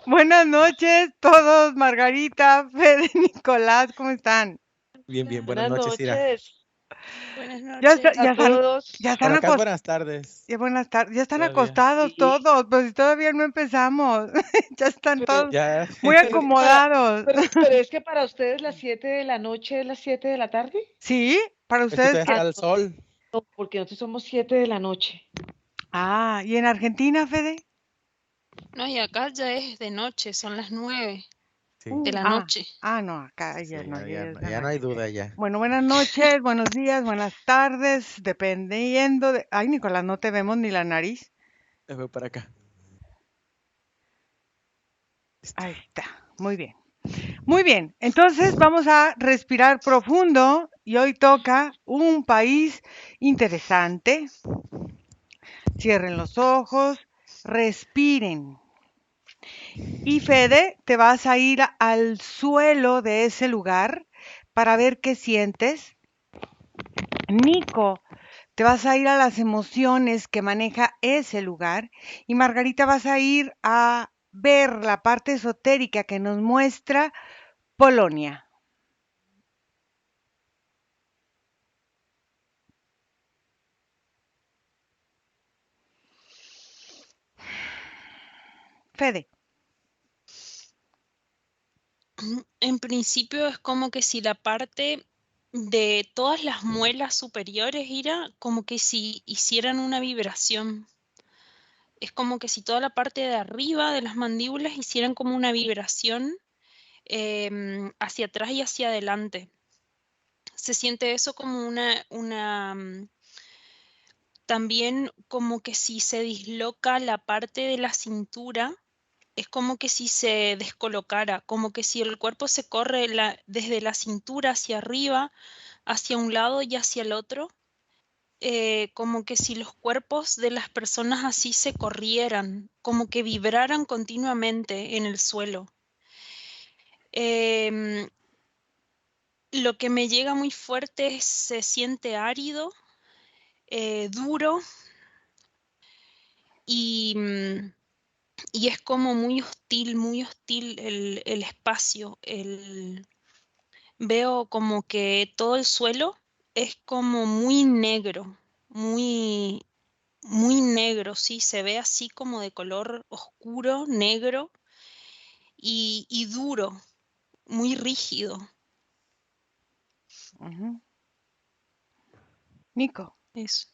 Buenas noches todos, Margarita, Fede, Nicolás, ¿cómo están? Bien, bien, buenas Buenas noches, Ira. noches Buenas Ya, noches. a ya todos. están Por acá es buenas tardes, buenas tardes, ya están todavía. acostados Sí, todos, pues si todavía no empezamos, ya están pero, todos Ya, muy pero es que para, acomodados. pero es que para ustedes las 7 de la noche es las 7 de la tarde. ¿Sí? ¿Para es que ustedes todavía qué? está el No, sol. no, porque nosotros somos 7 de la noche. Ah, ¿y en Argentina, Fede? No, y acá ya es de noche, son las 9 Sí, de la Ah, noche. no, acá ya sí, no, ya es de ya no hay noche. duda ya. Bueno, buenas noches, buenos días, buenas tardes, dependiendo de... Ay, Nicolás, no te vemos ni la nariz. Me voy para acá. Listo. Ahí está, muy bien. Muy bien, entonces vamos a respirar profundo y hoy toca un país interesante. Cierren los ojos, respiren. Y Fede, te vas a ir al suelo de ese lugar para ver qué sientes. Nico, te vas a ir a las emociones que maneja ese lugar. Y Margarita, vas a ir a ver la parte esotérica que nos muestra Polonia. Fede. En principio es como que si la parte de todas las muelas superiores, Ira, como que si hicieran una vibración. Es como que si toda la parte de arriba de las mandíbulas hicieran como una vibración hacia atrás y hacia adelante. Se siente eso como también como que si se disloca la parte de la cintura, es como que si se descolocara, como que si el cuerpo se corre desde la cintura hacia arriba, hacia un lado y hacia el otro, como que si los cuerpos de las personas así se corrieran, como que vibraran continuamente en el suelo. Em, lo que me llega muy fuerte se siente árido, duro y, y es como muy hostil el espacio. Veo como que todo el suelo es como muy negro, muy, muy negro, sí, se ve así como de color oscuro, negro y duro, muy rígido. Ujú. Nico. Eso.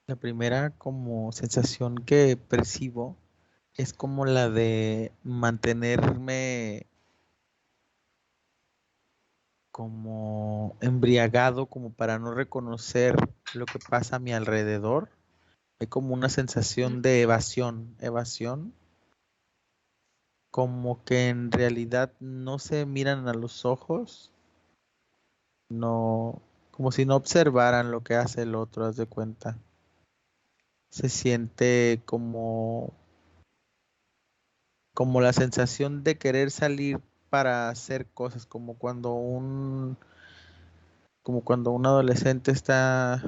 La primera como sensación que percibo es como la de mantenerme como embriagado, como para no reconocer lo que pasa a mi alrededor. Hay como una sensación de evasión, como que en realidad no se miran a los ojos, no, como si no observaran lo que hace el otro, haz de cuenta. Se siente como la sensación de querer salir para hacer cosas, como cuando un adolescente está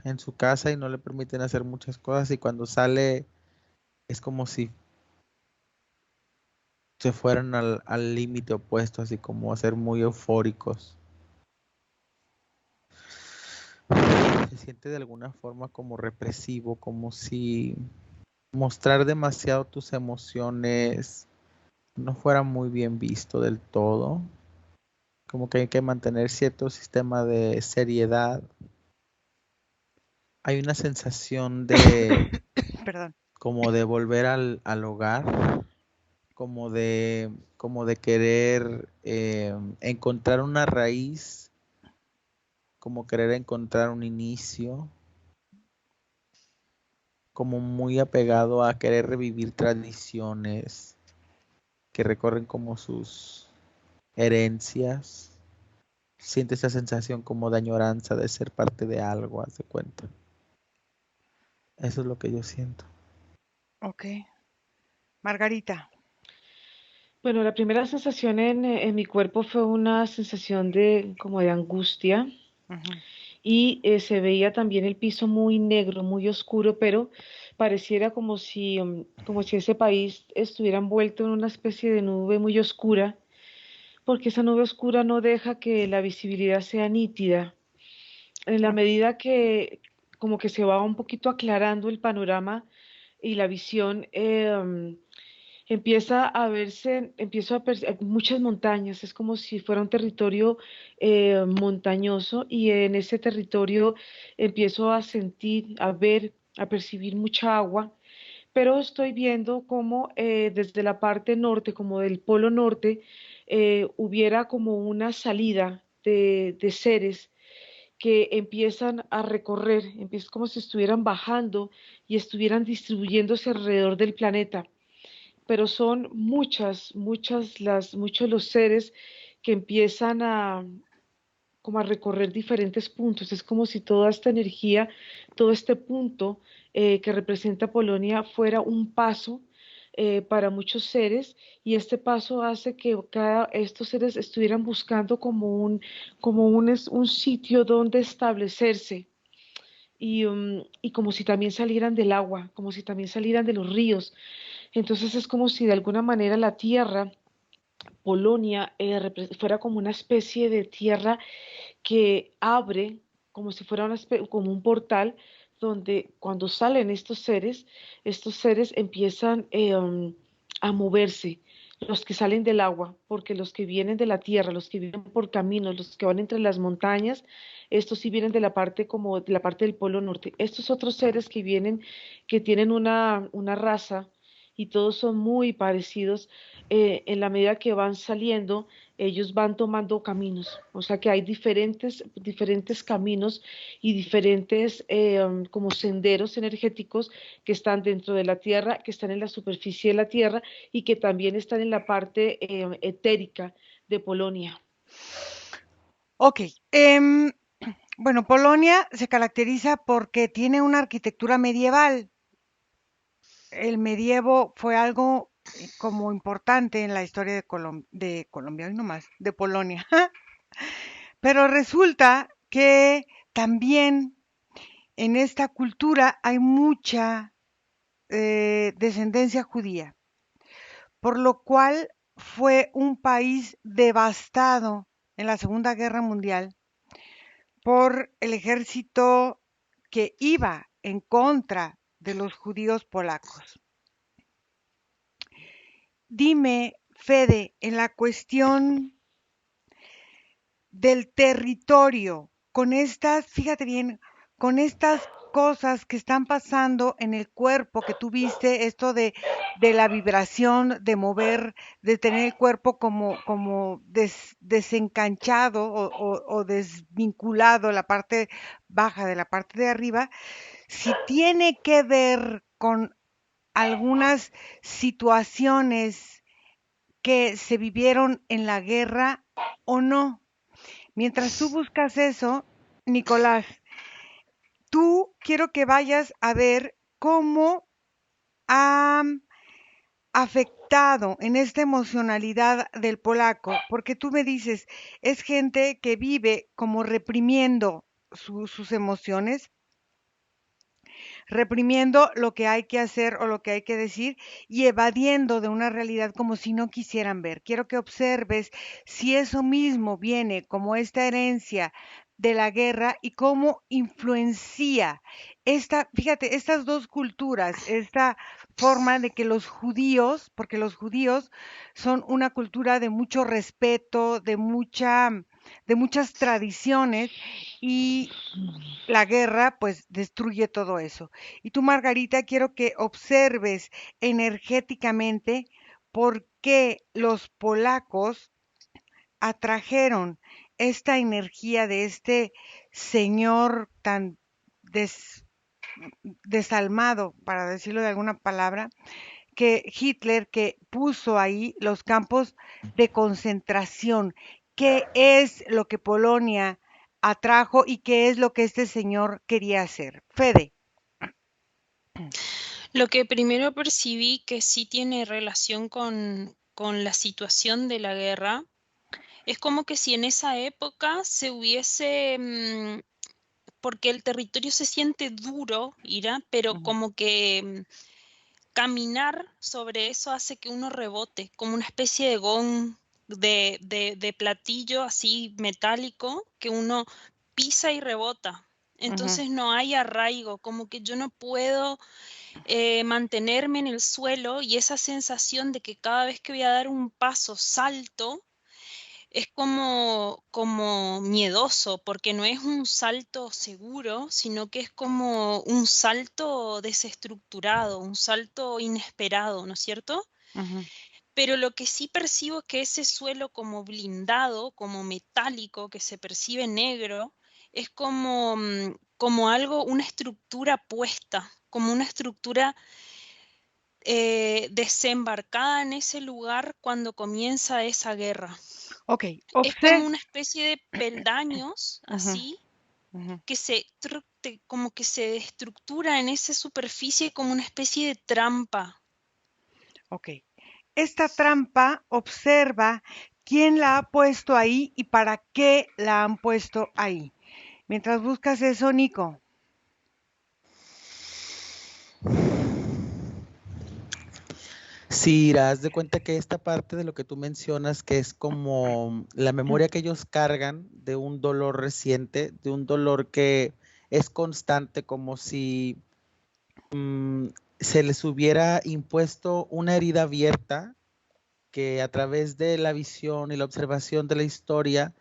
en su casa y no le permiten hacer muchas cosas y cuando sale es como si se fueran al límite opuesto, así como a ser muy eufóricos. Se siente de alguna forma como represivo, como si mostrar demasiado tus emociones no fuera muy bien visto del todo, como que hay que mantener cierto sistema de seriedad. Hay una sensación de Perdón. como de volver al hogar, como de querer encontrar una raíz, como querer encontrar un inicio, como muy apegado a querer revivir tradiciones que recorren como sus herencias. Siente esa sensación como de añoranza de ser parte de algo, haz de cuenta. Eso es lo que yo siento. Ok. Margarita. Bueno, la primera sensación en mi cuerpo fue una sensación de como de angustia Ujú. y se veía también el piso muy negro, muy oscuro, pero pareciera como si ese país estuviera envuelto en una especie de nube muy oscura, porque esa nube oscura no deja que la visibilidad sea nítida. En la medida que como que se va un poquito aclarando el panorama y la visión, empieza a verse, empiezo a percibir muchas montañas, es como si fuera un territorio montañoso y en ese territorio empiezo a sentir, a ver, a percibir mucha agua, pero estoy viendo como desde la parte norte, como del polo norte, hubiera como una salida de seres que empiezan a recorrer, empieza como si estuvieran bajando y estuvieran distribuyéndose alrededor del planeta, pero son muchos los seres que empiezan a como a recorrer diferentes puntos. Es como si toda esta energía, todo este punto que representa Polonia fuera un paso para muchos seres y este paso hace que estos seres estuvieran buscando un sitio donde establecerse y como si también salieran del agua, como si también salieran de los ríos. Entonces es como si de alguna manera la tierra, Polonia, fuera como una especie de tierra que abre como si fuera como un portal donde cuando salen estos seres empiezan a moverse, los que salen del agua, porque los que vienen de la tierra, los que vienen por caminos, los que van entre las montañas, estos sí vienen de la parte como de la parte del Polo Norte. Estos otros seres que vienen, que tienen una raza y todos son muy parecidos, en la medida que van saliendo, ellos van tomando caminos, o sea que hay diferentes caminos y diferentes como senderos energéticos que están dentro de la Tierra, que están en la superficie de la Tierra y que también están en la parte etérica de Polonia. Ok. Bueno, Polonia se caracteriza porque tiene una arquitectura medieval. El medievo fue algo como importante en la historia de Colombia, hoy no más, de Polonia. Pero resulta que también en esta cultura hay mucha descendencia judía, por lo cual fue un país devastado en la Segunda Guerra Mundial por el ejército que iba en contra de los judíos polacos. Dime, Fede, en la cuestión del territorio, con estas, fíjate bien, con estas cosas que están pasando en el cuerpo que tú viste, esto de la vibración, de mover, de tener el cuerpo como desencanchado o desvinculado, la parte baja de la parte de arriba, si tiene que ver con algunas situaciones que se vivieron en la guerra o no. Mientras tú buscas eso, Nicolás, tú quiero que vayas a ver cómo ha afectado en esta emocionalidad del polaco, porque tú me dices, es gente que vive como reprimiendo sus emociones, reprimiendo lo que hay que hacer o lo que hay que decir y evadiendo de una realidad como si no quisieran ver. Quiero que observes si eso mismo viene como esta herencia de la guerra y cómo influencia fíjate, estas dos culturas, esta forma de que los judíos, porque los judíos son una cultura de mucho respeto, de muchas tradiciones y la guerra pues destruye todo eso. Y tú, Margarita, quiero que observes energéticamente por qué los polacos atrajeron esta energía de este señor tan des- desalmado, para decirlo de alguna palabra, que Hitler que puso ahí los campos de concentración. ¿Qué es lo que Polonia atrajo y qué es lo que este señor quería hacer? Fede. Lo que primero percibí que sí tiene relación con la situación de la guerra, es como que si en esa época se hubiese porque el territorio se siente duro, Ira, pero Ujú, como que caminar sobre eso hace que uno rebote, como una especie de gong, de platillo así metálico, que uno pisa y rebota. ujú, Entonces no hay arraigo, como que yo no puedo mantenerme en el suelo, y esa sensación de que cada vez que voy a dar un paso salto, es como miedoso, porque no es un salto seguro, sino que es como un salto desestructurado, un salto inesperado, ¿no es cierto? ujú. Pero lo que sí percibo es que ese suelo como blindado, como metálico, que se percibe negro, es como, como algo, una estructura puesta, como una estructura desembarcada en ese lugar cuando comienza esa guerra. Ok, Es como observe. una especie de peldaños, Ujú, así, ujú, que como que se estructura en esa superficie como una especie de trampa. ok. Esta trampa observa quién la ha puesto ahí y para qué la han puesto ahí. Mientras buscas eso, Nico. Sí, haz de cuenta que esta parte de lo que tú mencionas, que es como la memoria que ellos cargan de un dolor reciente, de un dolor que es constante, como si se les hubiera impuesto una herida abierta que a través de la visión y la observación de la historia,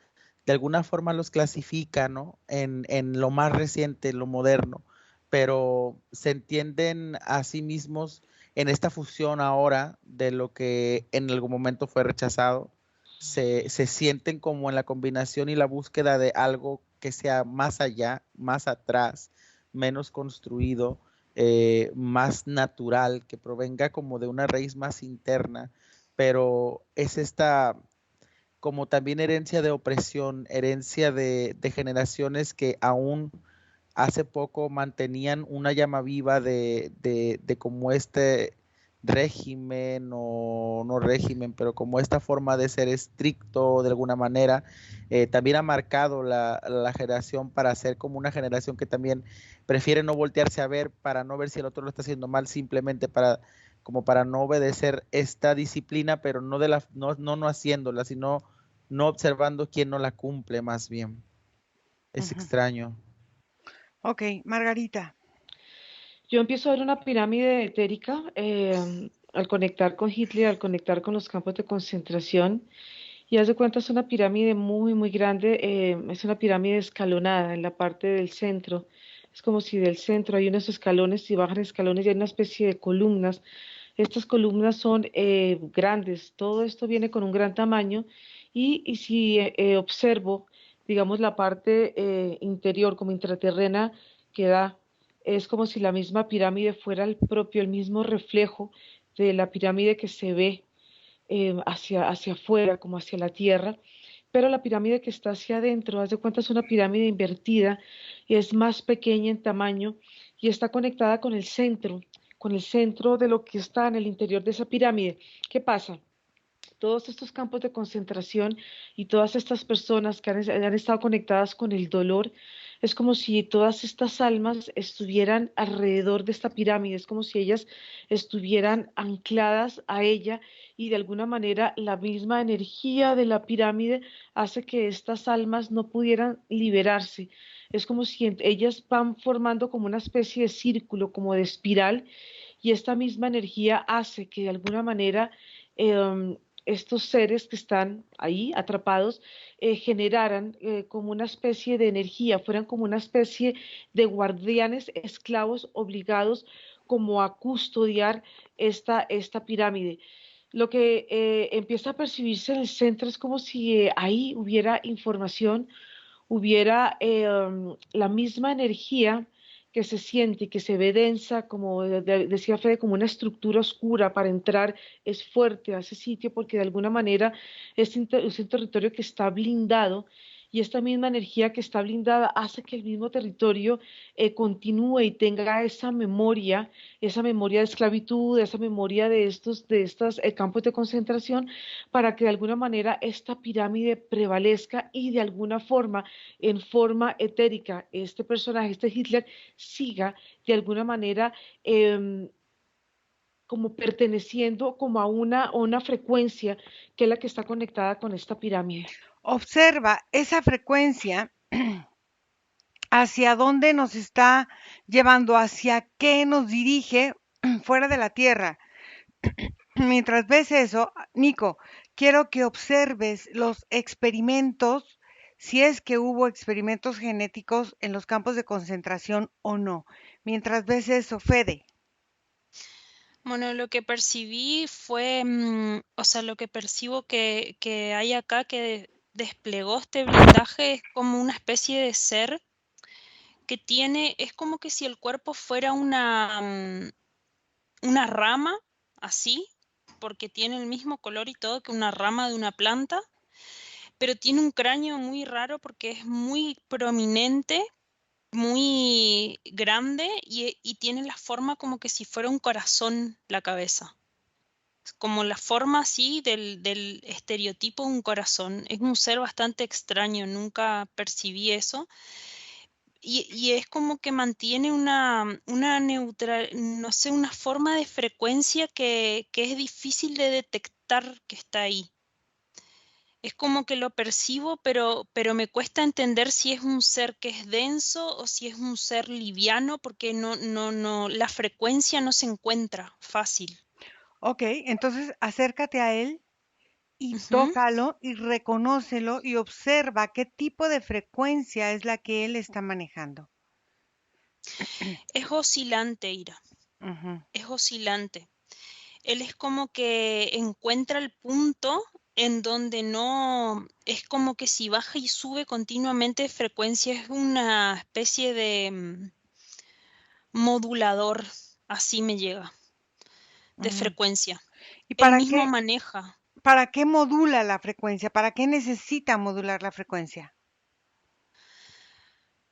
de alguna forma los clasifica, ¿no? En lo más reciente, en lo moderno, pero se entienden a sí mismos en esta fusión ahora de lo que en algún momento fue rechazado. Se sienten como en la combinación y la búsqueda de algo que sea más allá, más atrás, menos construido, más natural, que provenga como de una raíz más interna, pero es esta como también herencia de opresión, herencia de generaciones que aún hace poco mantenían una llama viva de como este régimen o no régimen, pero como esta forma de ser estricto de alguna manera, también ha marcado la generación para ser como una generación que también prefiere no voltearse a ver para no ver si el otro lo está haciendo mal, simplemente para como para no obedecer esta disciplina, pero no de la no haciéndola, sino no observando quién no la cumple más bien. Es Ujú. extraño. Ok, Margarita. Yo empiezo a ver una pirámide etérica al conectar con Hitler, al conectar con los campos de concentración. Y haz de cuenta, es una pirámide muy, muy grande. Es una pirámide escalonada en la parte del centro. Es como si del centro hay unos escalones y bajan escalones y hay una especie de columnas. Estas columnas son grandes. Todo esto viene con un gran tamaño. Y si observo, digamos, la parte interior como intraterrena que da, es como si la misma pirámide fuera el mismo reflejo de la pirámide que se ve hacia afuera, como hacia la tierra, pero la pirámide que está hacia adentro, haz de cuenta, es una pirámide invertida y es más pequeña en tamaño y está conectada con el centro de lo que está en el interior de esa pirámide. ¿Qué pasa? Todos estos campos de concentración y todas estas personas que han estado conectadas con el dolor, es como si todas estas almas estuvieran alrededor de esta pirámide, es como si ellas estuvieran ancladas a ella y de alguna manera la misma energía de la pirámide hace que estas almas no pudieran liberarse. Es como si ellas van formando como una especie de círculo, como de espiral, y esta misma energía hace que de alguna manera estos seres que están ahí atrapados generaran como una especie de energía, fueran como una especie de guardianes esclavos obligados como a custodiar esta pirámide. Lo que empieza a percibirse en el centro es como si ahí hubiera información, hubiera la misma energía que se siente y que se ve densa, como decía Fede, como una estructura oscura para entrar, es fuerte a ese sitio porque de alguna manera es un territorio que está blindado y esta misma energía que está blindada hace que el mismo territorio continúe y tenga esa memoria de esclavitud, esa memoria de estos campos de concentración, para que de alguna manera esta pirámide prevalezca y de alguna forma, en forma etérica, este personaje, este Hitler, siga de alguna manera como perteneciendo como a una frecuencia que es la que está conectada con esta pirámide. Observa esa frecuencia hacia dónde nos está llevando, hacia qué nos dirige fuera de la Tierra. Mientras ves eso, Nico, quiero que observes los experimentos, si es que hubo experimentos genéticos en los campos de concentración o no. Mientras ves eso, Fede. Bueno, lo que percibí fue, o sea, lo que percibo que hay acá que desplegó este blindaje es como una especie de ser que tiene, es como que si el cuerpo fuera una rama, así, porque tiene el mismo color y todo que una rama de una planta, pero tiene un cráneo muy raro porque es muy prominente, muy grande y tiene la forma como que si fuera un corazón la cabeza. Como la forma así del estereotipo de un corazón. Es un ser bastante extraño, nunca percibí eso. Y es como que mantiene una neutral, no sé, una forma de frecuencia que es difícil de detectar que está ahí. Es como que lo percibo, pero me cuesta entender si es un ser que es denso o si es un ser liviano, porque no, la frecuencia no se encuentra fácil. Ok, entonces acércate a él y Ujú. tócalo y reconócelo y observa qué tipo de frecuencia es la que él está manejando. Es oscilante, Ira, Ujú. es oscilante. Él es como que encuentra el punto en donde no, es como que si baja y sube continuamente de frecuencia, es una especie de modulador, así me llega, de Ujú. frecuencia. ¿Y Él mismo maneja, para qué modula la frecuencia? ¿Para qué necesita modular la frecuencia?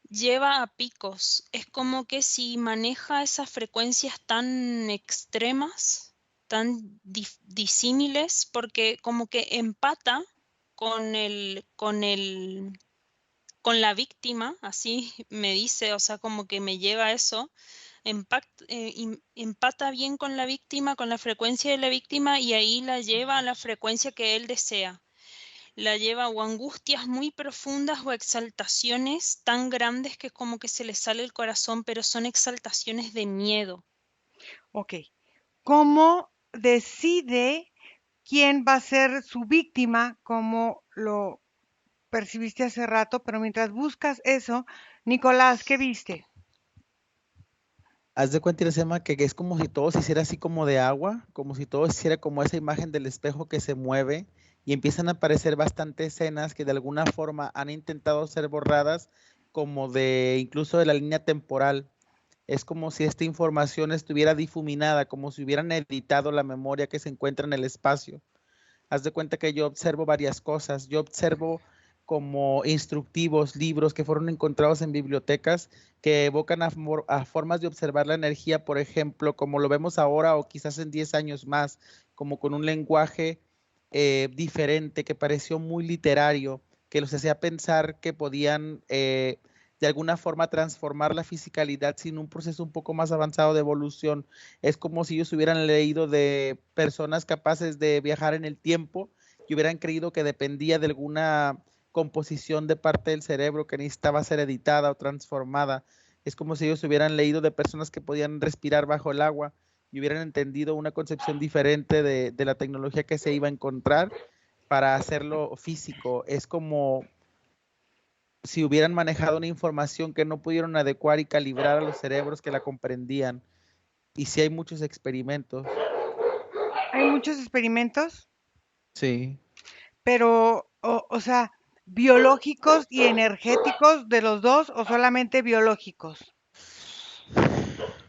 lleva a picos, es como que si maneja esas frecuencias tan extremas, tan disímiles, porque como que empata con la víctima, así me dice, o sea, como que me lleva a eso, empata bien con la víctima, con la frecuencia de la víctima y ahí la lleva a la frecuencia que él desea. La lleva o a angustias muy profundas o a exaltaciones tan grandes que como que se le sale el corazón, pero son exaltaciones de miedo. Ok. ¿Cómo decide quién va a ser su víctima? Como lo percibiste hace rato, pero mientras buscas eso, Nicolás, ¿qué viste? Haz de cuenta, Iracema, que es como si todo se hiciera así como de agua, como si todo se hiciera como esa imagen del espejo que se mueve y empiezan a aparecer bastantes escenas que de alguna forma han intentado ser borradas, como de incluso de la línea temporal. Es como si esta información estuviera difuminada, como si hubieran editado la memoria que se encuentra en el espacio. Haz de cuenta que yo observo varias cosas. Yo observo como instructivos, libros que fueron encontrados en bibliotecas que evocan a formas de observar la energía, por ejemplo, como lo vemos ahora o quizás en 10 años más, como con un lenguaje diferente que pareció muy literario, que los hacía pensar que podían de alguna forma transformar la fisicalidad sin un proceso un poco más avanzado de evolución. Es como si ellos hubieran leído de personas capaces de viajar en el tiempo y hubieran creído que dependía de alguna composición de parte del cerebro que necesitaba ser editada o transformada. Es como si ellos hubieran leído de personas que podían respirar bajo el agua y hubieran entendido una concepción diferente de la tecnología que se iba a encontrar para hacerlo físico. Es como si hubieran manejado una información que no pudieron adecuar y calibrar a los cerebros que la comprendían. Y sí hay muchos experimentos. Hay muchos experimentos, Sí. pero, o sea, biológicos y energéticos de los dos o solamente biológicos.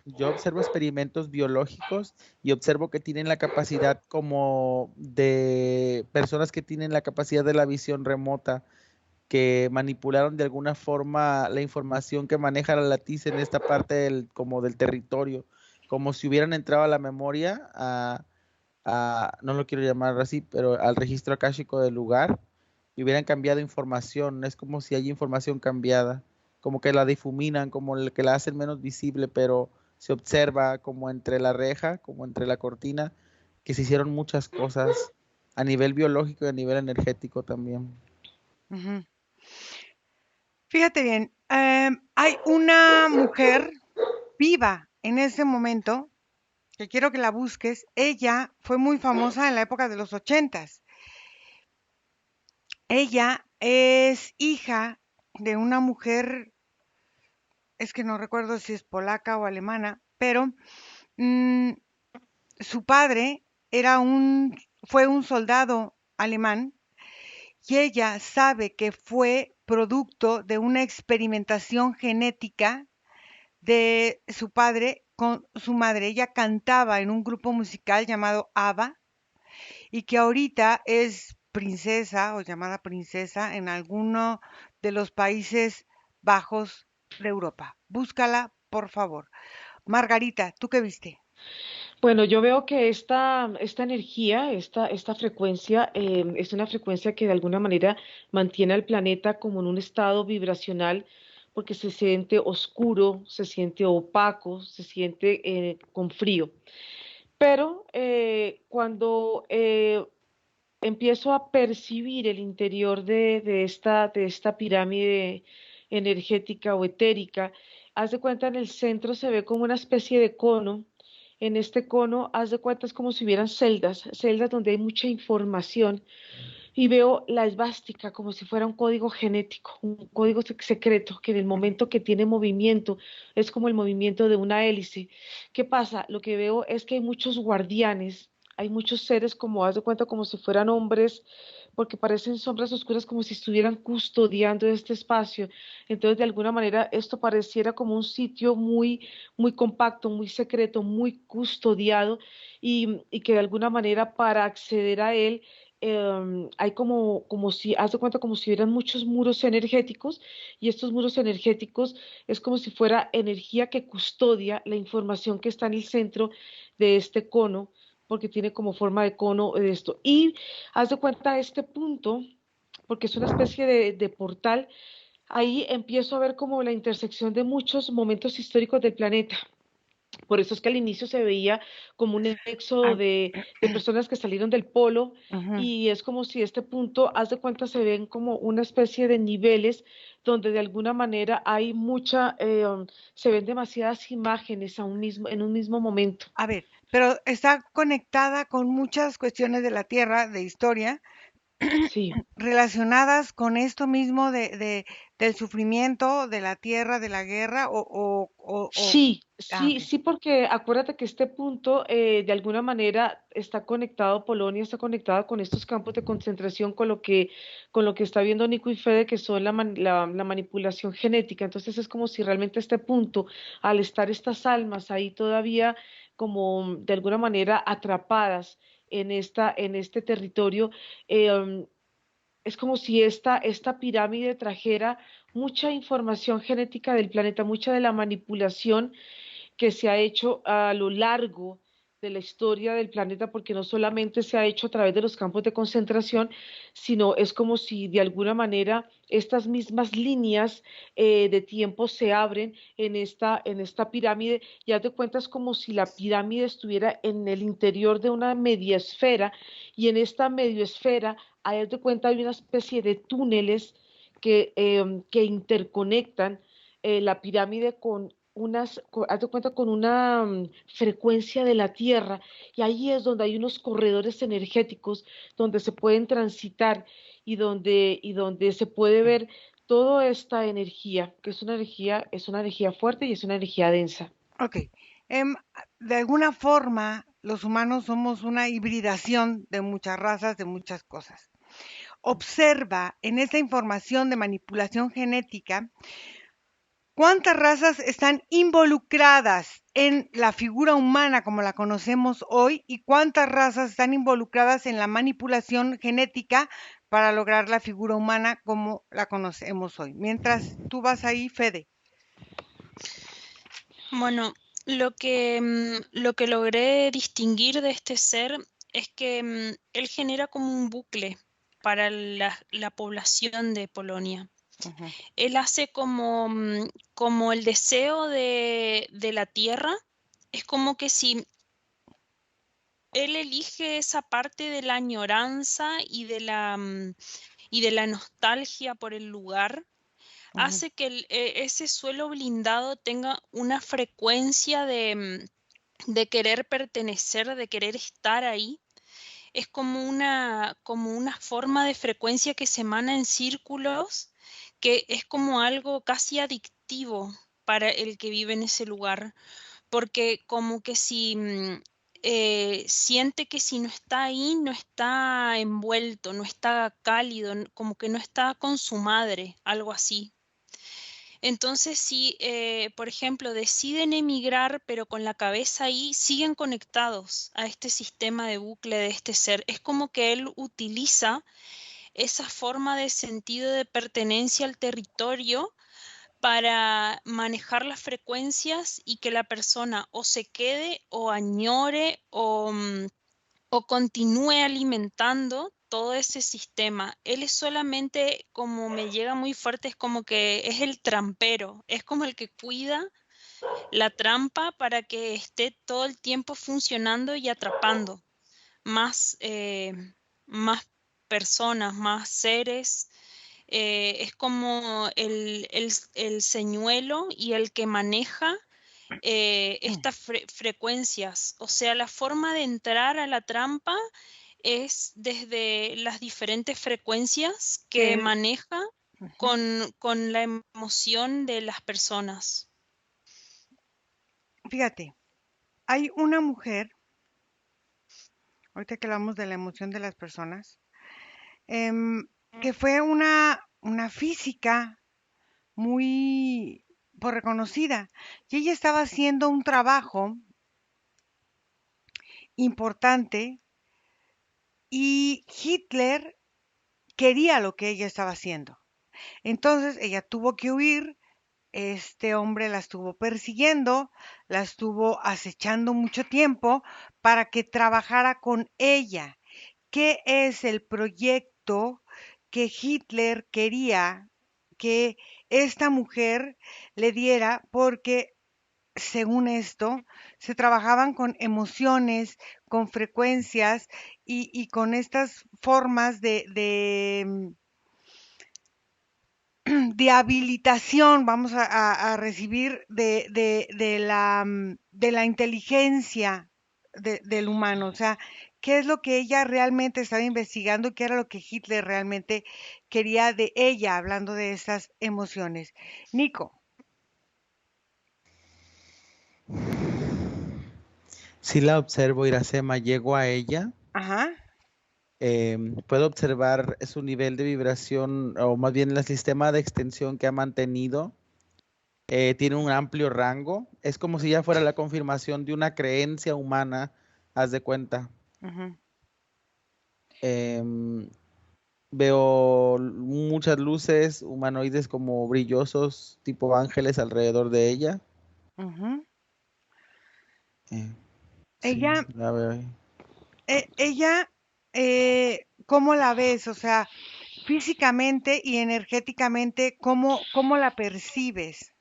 Yo observo experimentos biológicos y observo que tienen la capacidad como de personas que tienen la capacidad de la visión remota. que manipularon de alguna forma la información que maneja la Latiz en esta parte como del territorio, como si hubieran entrado a la memoria, no lo quiero llamar así, pero al registro akáshico del lugar y hubieran cambiado información. Es como si hay información cambiada, como que la difuminan, como que la hacen menos visible, pero se observa como entre la reja, como entre la cortina, que se hicieron muchas cosas a nivel biológico y a nivel energético también. Ujú. Fíjate bien, hay una mujer viva en ese momento que quiero que la busques. Ella fue muy famosa en la época de los 80s. Ella es hija de una mujer, es que no recuerdo si es polaca o alemana, pero mm, su padre fue un soldado alemán y ella sabe que fue producto de una experimentación genética de su padre con su madre. Ella cantaba en un grupo musical llamado ABBA y que ahorita es princesa o llamada princesa en alguno de los Países Bajos de Europa. Búscala, por favor. Margarita, ¿tú qué viste? Bueno, yo veo que esta energía, esta frecuencia, es una frecuencia que de alguna manera mantiene al planeta como en un estado vibracional, porque se siente oscuro, se siente opaco, se siente con frío. Pero cuando empiezo a percibir el interior de esta pirámide energética o etérica, haz de cuenta en el centro se ve como una especie de cono. En este cono, haz de cuenta, es como si hubieran celdas, celdas donde hay mucha información y veo la esvástica como si fuera un código genético, un código secreto que en el momento que tiene movimiento es como el movimiento de una hélice. ¿Qué pasa? Lo que veo es que hay muchos guardianes, hay muchos seres como, haz de cuenta, como si fueran hombres, porque parecen sombras oscuras como si estuvieran custodiando este espacio. Entonces, de alguna manera, esto pareciera como un sitio muy, muy compacto, muy secreto, muy custodiado y que de alguna manera para acceder a él hay como si, haz de cuenta, como si hubieran muchos muros energéticos y estos muros energéticos es como si fuera energía que custodia la información que está en el centro de este cono, porque tiene como forma de cono de esto. Y haz de cuenta este punto, porque es una especie de portal, ahí empiezo a ver como la intersección de muchos momentos históricos del planeta. Por eso es que al inicio se veía como un éxodo Ah, de personas que salieron del polo ujú. y es como si este punto, haz de cuenta, se ven como una especie de niveles donde de alguna manera hay se ven demasiadas imágenes en un mismo momento. A ver, pero está conectada con muchas cuestiones de la Tierra, de historia, Sí. relacionadas con esto mismo del sufrimiento de la Tierra, de la guerra, Sí, sí, ok. sí, porque acuérdate que este punto de alguna manera está conectado, Polonia está conectada con estos campos de concentración, con lo que está viendo Nico y Fede, que son la manipulación genética. Entonces es como si realmente este punto, al estar estas almas ahí todavía como de alguna manera atrapadas en este territorio, es como si esta pirámide trajera mucha información genética del planeta, mucha de la manipulación que se ha hecho a lo largo de la historia del planeta, porque no solamente se ha hecho a través de los campos de concentración, sino es como si de alguna manera estas mismas líneas de tiempo se abren en esta pirámide y haz de cuentas como si la pirámide estuviera en el interior de una media esfera y en esta medio esfera, haz de cuenta, hay una especie de túneles que interconectan la pirámide con haz de cuenta, con una frecuencia de la Tierra, y ahí es donde hay unos corredores energéticos donde se pueden transitar y donde se puede ver toda esta energía, que es una energía fuerte y es una energía densa. Ok. Em, de alguna forma, los humanos somos una hibridación de muchas razas, de muchas cosas. Observa en esta información de manipulación genética cuántas razas están involucradas en la figura humana como la conocemos hoy y cuántas razas están involucradas en la manipulación genética para lograr la figura humana como la conocemos hoy. Mientras tú vas ahí, Fede. Bueno, lo que logré distinguir de este ser es que él genera como un bucle para la población de Polonia. Ujú, Él hace como el deseo de la tierra. Es como que si él elige esa parte de la añoranza y de la nostalgia por el lugar, ujú. hace que ese suelo blindado tenga una frecuencia de querer pertenecer, de querer estar ahí. Es como una forma de frecuencia que se emana en círculos, que es como algo casi adictivo para el que vive en ese lugar, porque como que si siente que si no está ahí, no está envuelto, no está cálido, como que no está con su madre, algo así. Entonces, si, por ejemplo, deciden emigrar, pero con la cabeza ahí, siguen conectados a este sistema de bucle de este ser. Es como que él utiliza esa forma de sentido de pertenencia al territorio para manejar las frecuencias y que la persona o se quede o añore o continúe alimentando todo ese sistema. Él es solamente, como me llega muy fuerte, es como que es el trampero, es como el que cuida la trampa para que esté todo el tiempo funcionando y atrapando más, más personas, más seres. Es como el señuelo y el que maneja estas frecuencias. O sea, la forma de entrar a la trampa es desde las diferentes frecuencias Que que él, maneja ujú. con la emoción de las personas. Fíjate, hay una mujer, ahorita que hablamos de la emoción de las personas, que fue una física muy pues, reconocida, y ella estaba haciendo un trabajo importante y Hitler quería lo que ella estaba haciendo. Entonces ella tuvo que huir, este hombre la estuvo persiguiendo, la estuvo acechando mucho tiempo para que trabajara con ella. ¿Qué es el proyecto que Hitler quería que esta mujer le diera? Porque según esto, se trabajaban con emociones, con frecuencias y con estas formas de habilitación, vamos a recibir de la inteligencia del humano. O sea, ¿qué es lo que ella realmente estaba investigando y qué era lo que Hitler realmente quería de ella, hablando de estas emociones? Nico, Si la observo, Iracema, llego a ella, ajá, puedo observar su nivel de vibración, o más bien el sistema de extensión que ha mantenido. Tiene un amplio rango. Es como si ya fuera la confirmación de una creencia humana, haz de cuenta. ujú, Em, Veo muchas luces humanoides como brillosos, tipo ángeles alrededor de ella. ujú. Eh, sí, Ella, la veo ahí. ella, ¿cómo la ves? O sea, físicamente y energéticamente, ¿cómo la percibes?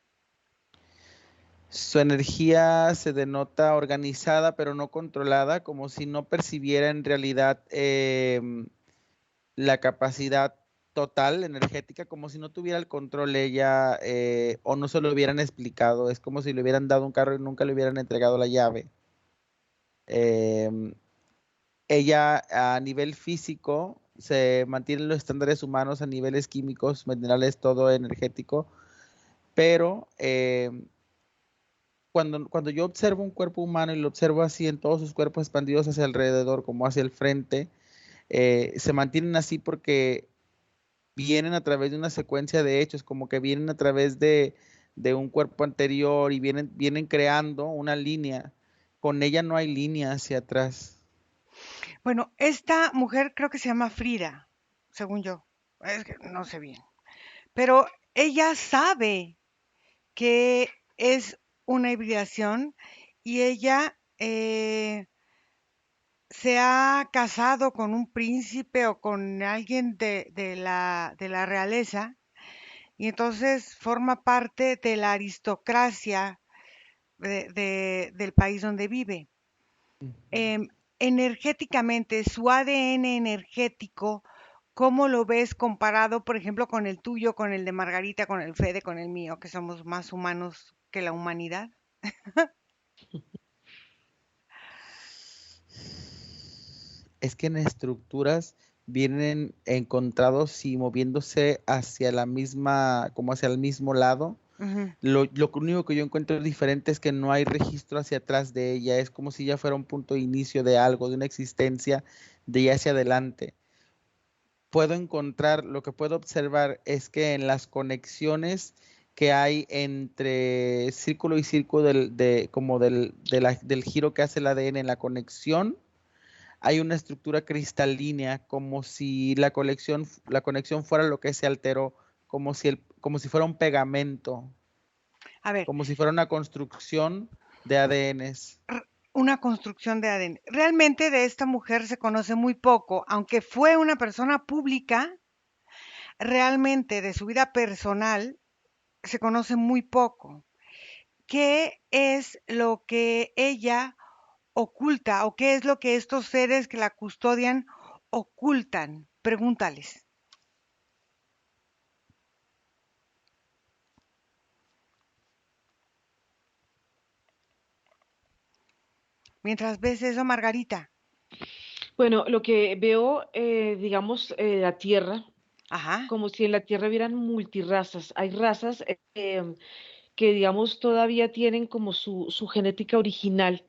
Su energía se denota organizada, pero no controlada, como si no percibiera en realidad la capacidad total energética, como si no tuviera el control ella, o no se lo hubieran explicado. Es como si le hubieran dado un carro y nunca le hubieran entregado la llave. Em, Ella a nivel físico se mantienen los estándares humanos a niveles químicos, minerales, todo energético, pero cuando yo observo un cuerpo humano y lo observo así en todos sus cuerpos expandidos hacia alrededor, como hacia el frente, se mantienen así porque vienen a través de una secuencia de hechos, como que vienen a través de un cuerpo anterior y vienen creando una línea. Con ella no hay línea hacia atrás. Bueno, esta mujer creo que se llama Frida, según yo. Es que no sé bien. Pero ella sabe que es una hibridación y ella se ha casado con un príncipe o con alguien de la realeza y entonces forma parte de la aristocracia del país donde vive. Ujú. Em, Energéticamente, su ADN energético, ¿cómo lo ves comparado, por ejemplo, con el tuyo, con el de Margarita, con el Fede, con el mío, que somos más humanos que la humanidad? Es que en estructuras vienen encontrados y moviéndose hacia la misma, como hacia el mismo lado. Ujú. Lo único que yo encuentro diferente es que no hay registro hacia atrás de ella. Es como si ya fuera un punto de inicio de algo, de una existencia de ella hacia adelante. Puedo encontrar, lo que puedo observar es que en las conexiones que hay entre círculo y círculo del giro que hace el ADN en la conexión, hay una estructura cristalínea, como si la conexión fuera lo que se alteró, como si fuera un pegamento, A ver, como si fuera una construcción de ADNs. una construcción de ADN. Realmente de esta mujer se conoce muy poco, aunque fue una persona pública, realmente de su vida personal se conoce muy poco. ¿Qué es lo que ella oculta o qué es lo que estos seres que la custodian ocultan? Pregúntales. Mientras ves eso, Margarita. Bueno, lo que veo, digamos, la Tierra, Ajá. como si en la Tierra hubieran multirrazas. Hay razas que, digamos, todavía tienen como su genética original,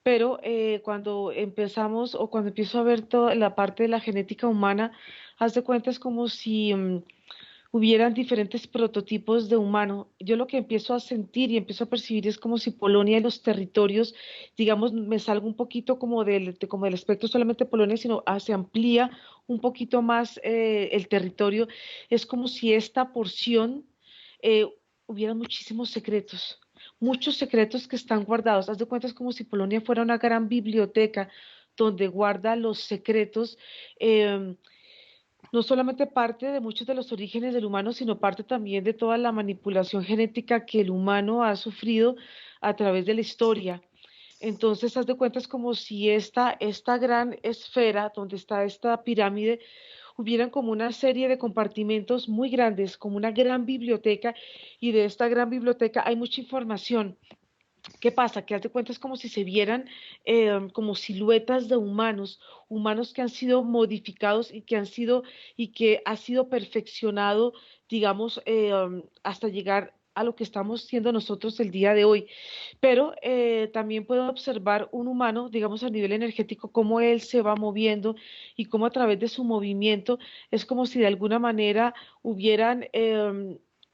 pero cuando empezamos o cuando empiezo a ver toda la parte de la genética humana, haz de cuenta es como si hubieran diferentes prototipos de humano. Yo lo que empiezo a sentir y empiezo a percibir es como si Polonia y los territorios, digamos, me salgo un poquito como del espectro solamente Polonia, sino se amplía un poquito más el territorio. Es como si esta porción eh, hubiera muchos secretos que están guardados. Haz de cuenta, es como si Polonia fuera una gran biblioteca donde guarda los secretos. em, no solamente parte de muchos de los orígenes del humano, sino parte también de toda la manipulación genética que el humano ha sufrido a través de la historia. Entonces, haz de cuenta, es como si esta gran esfera donde está esta pirámide hubieran como una serie de compartimentos muy grandes, como una gran biblioteca, y de esta gran biblioteca hay mucha información. ¿Qué pasa? Que haz de cuenta es como si se vieran como siluetas de humanos, humanos que han sido modificados y que ha sido perfeccionado, digamos, hasta llegar a lo que estamos siendo nosotros el día de hoy. Pero también puedo observar un humano, digamos, a nivel energético, cómo él se va moviendo y cómo a través de su movimiento es como si de alguna manera hubieran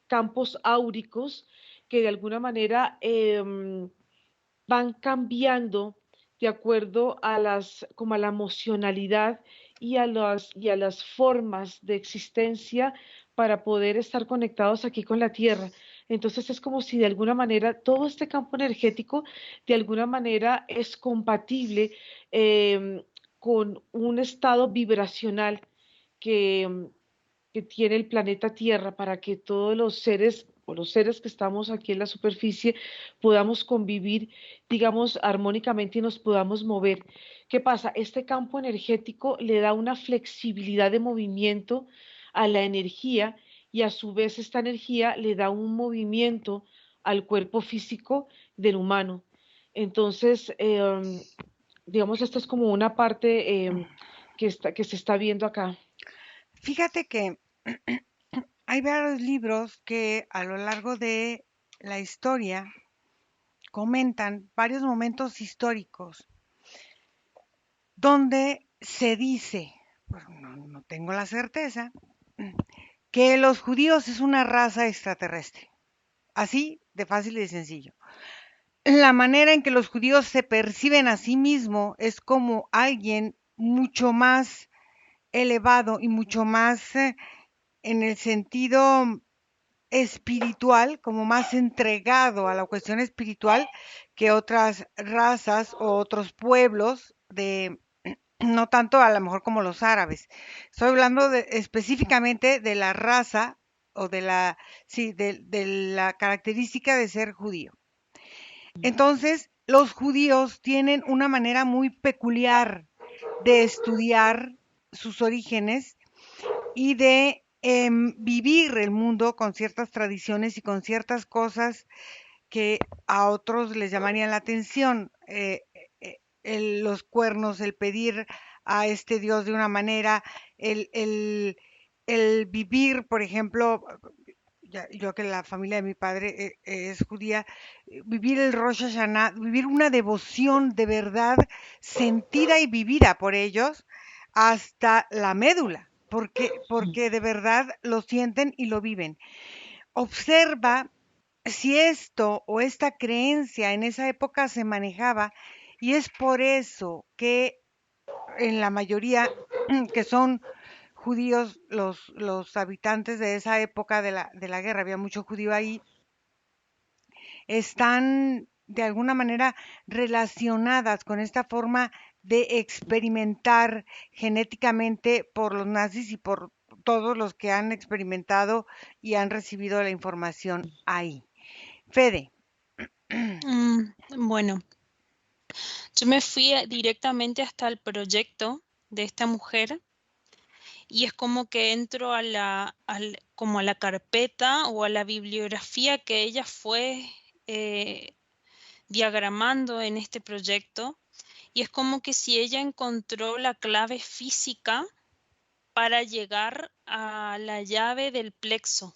campos áuricos que de alguna manera van cambiando de acuerdo a como a la emocionalidad y a las formas de existencia para poder estar conectados aquí con la Tierra. Entonces es como si de alguna manera todo este campo energético de alguna manera es compatible con un estado vibracional que, que tiene el planeta Tierra para que todos los seres o los seres que estamos aquí en la superficie podamos convivir, digamos, armónicamente y nos podamos mover. ¿Qué pasa? Este campo energético le da una flexibilidad de movimiento a la energía y a su vez esta energía le da un movimiento al cuerpo físico del humano. Entonces, digamos, esta es como una parte que se está viendo acá. Fíjate que hay varios libros que a lo largo de la historia comentan varios momentos históricos donde se dice, pues no tengo la certeza, que los judíos es una raza extraterrestre. Así de fácil y de sencillo. La manera en que los judíos se perciben a sí mismos es como alguien mucho más elevado y mucho más en el sentido espiritual, como más entregado a la cuestión espiritual que otras razas o otros pueblos de, no tanto a lo mejor como los árabes. Estoy hablando específicamente de la raza o de la, sí, de la característica de ser judío. Entonces, los judíos tienen una manera muy peculiar de estudiar sus orígenes y de vivir el mundo con ciertas tradiciones y con ciertas cosas que a otros les llamarían la atención. Los cuernos, el pedir a este Dios de una manera, el, el, el vivir, por ejemplo, yo que la familia de mi padre es judía, vivir el Rosh Hashanah, vivir una devoción de verdad sentida y vivida por ellos hasta la médula, porque de verdad lo sienten y lo viven. Observa si esto o esta creencia en esa época se manejaba y es por eso que en la mayoría que son judíos, los habitantes de esa época de la guerra, había mucho judío ahí, están de alguna manera relacionadas con esta forma de experimentar genéticamente por los nazis y por todos los que han experimentado y han recibido la información ahí. Fede. Bueno, yo me fui directamente hasta el proyecto de esta mujer y es como que entro a como a la carpeta o a la bibliografía que ella fue diagramando en este proyecto y es como que si ella encontró la clave física para llegar a la llave del plexo.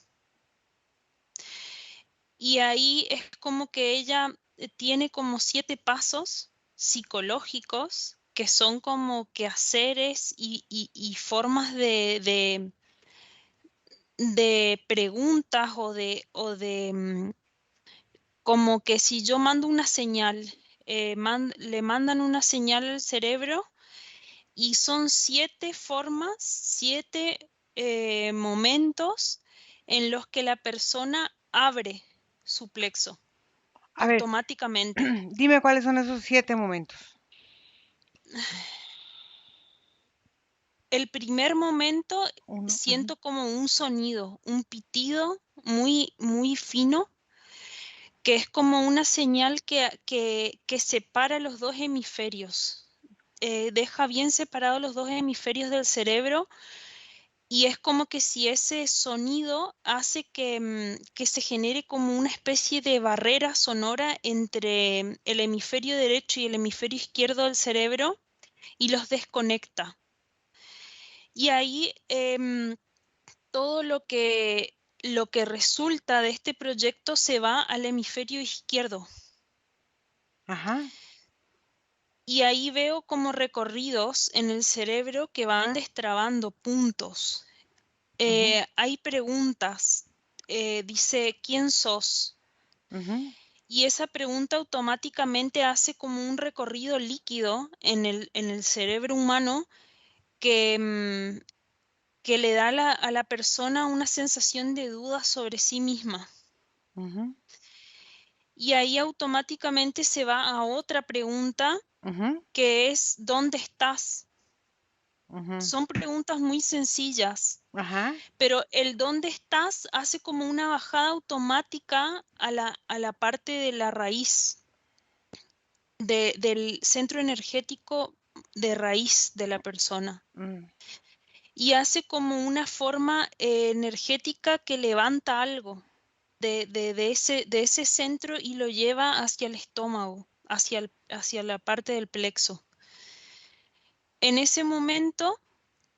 Y ahí es como que ella tiene como 7 pasos psicológicos que son como quehaceres y formas de preguntas como que si yo mando una señal, le mandan una señal al cerebro y son 7 formas, 7 momentos en los que la persona abre su plexo A ver, automáticamente. dime cuáles son esos 7 momentos. El primer momento Uno, siento como un sonido, un pitido muy, muy fino, que es como una señal que separa los dos hemisferios. Deja bien separados los dos hemisferios del cerebro y es como que si ese sonido hace que se genere como una especie de barrera sonora entre el hemisferio derecho y el hemisferio izquierdo del cerebro y los desconecta. Y ahí todo lo que resulta de este proyecto se va al hemisferio izquierdo. ajá. Y ahí veo como recorridos en el cerebro que van destrabando puntos. Ujú, Hay preguntas. Dice, ¿quién sos? ujú, Y esa pregunta automáticamente hace como un recorrido líquido en el cerebro humano que, que le da a la persona una sensación de duda sobre sí misma. ujú, Y ahí automáticamente se va a otra pregunta ujú, que es ¿dónde estás? ujú. Son preguntas muy sencillas, Ajá. pero el ¿dónde estás? Hace como una bajada automática a la parte de la raíz, del centro energético de raíz de la persona. Mm, Y hace como una forma energética que levanta algo de ese centro y lo lleva hacia el estómago, hacia la parte del plexo. En ese momento,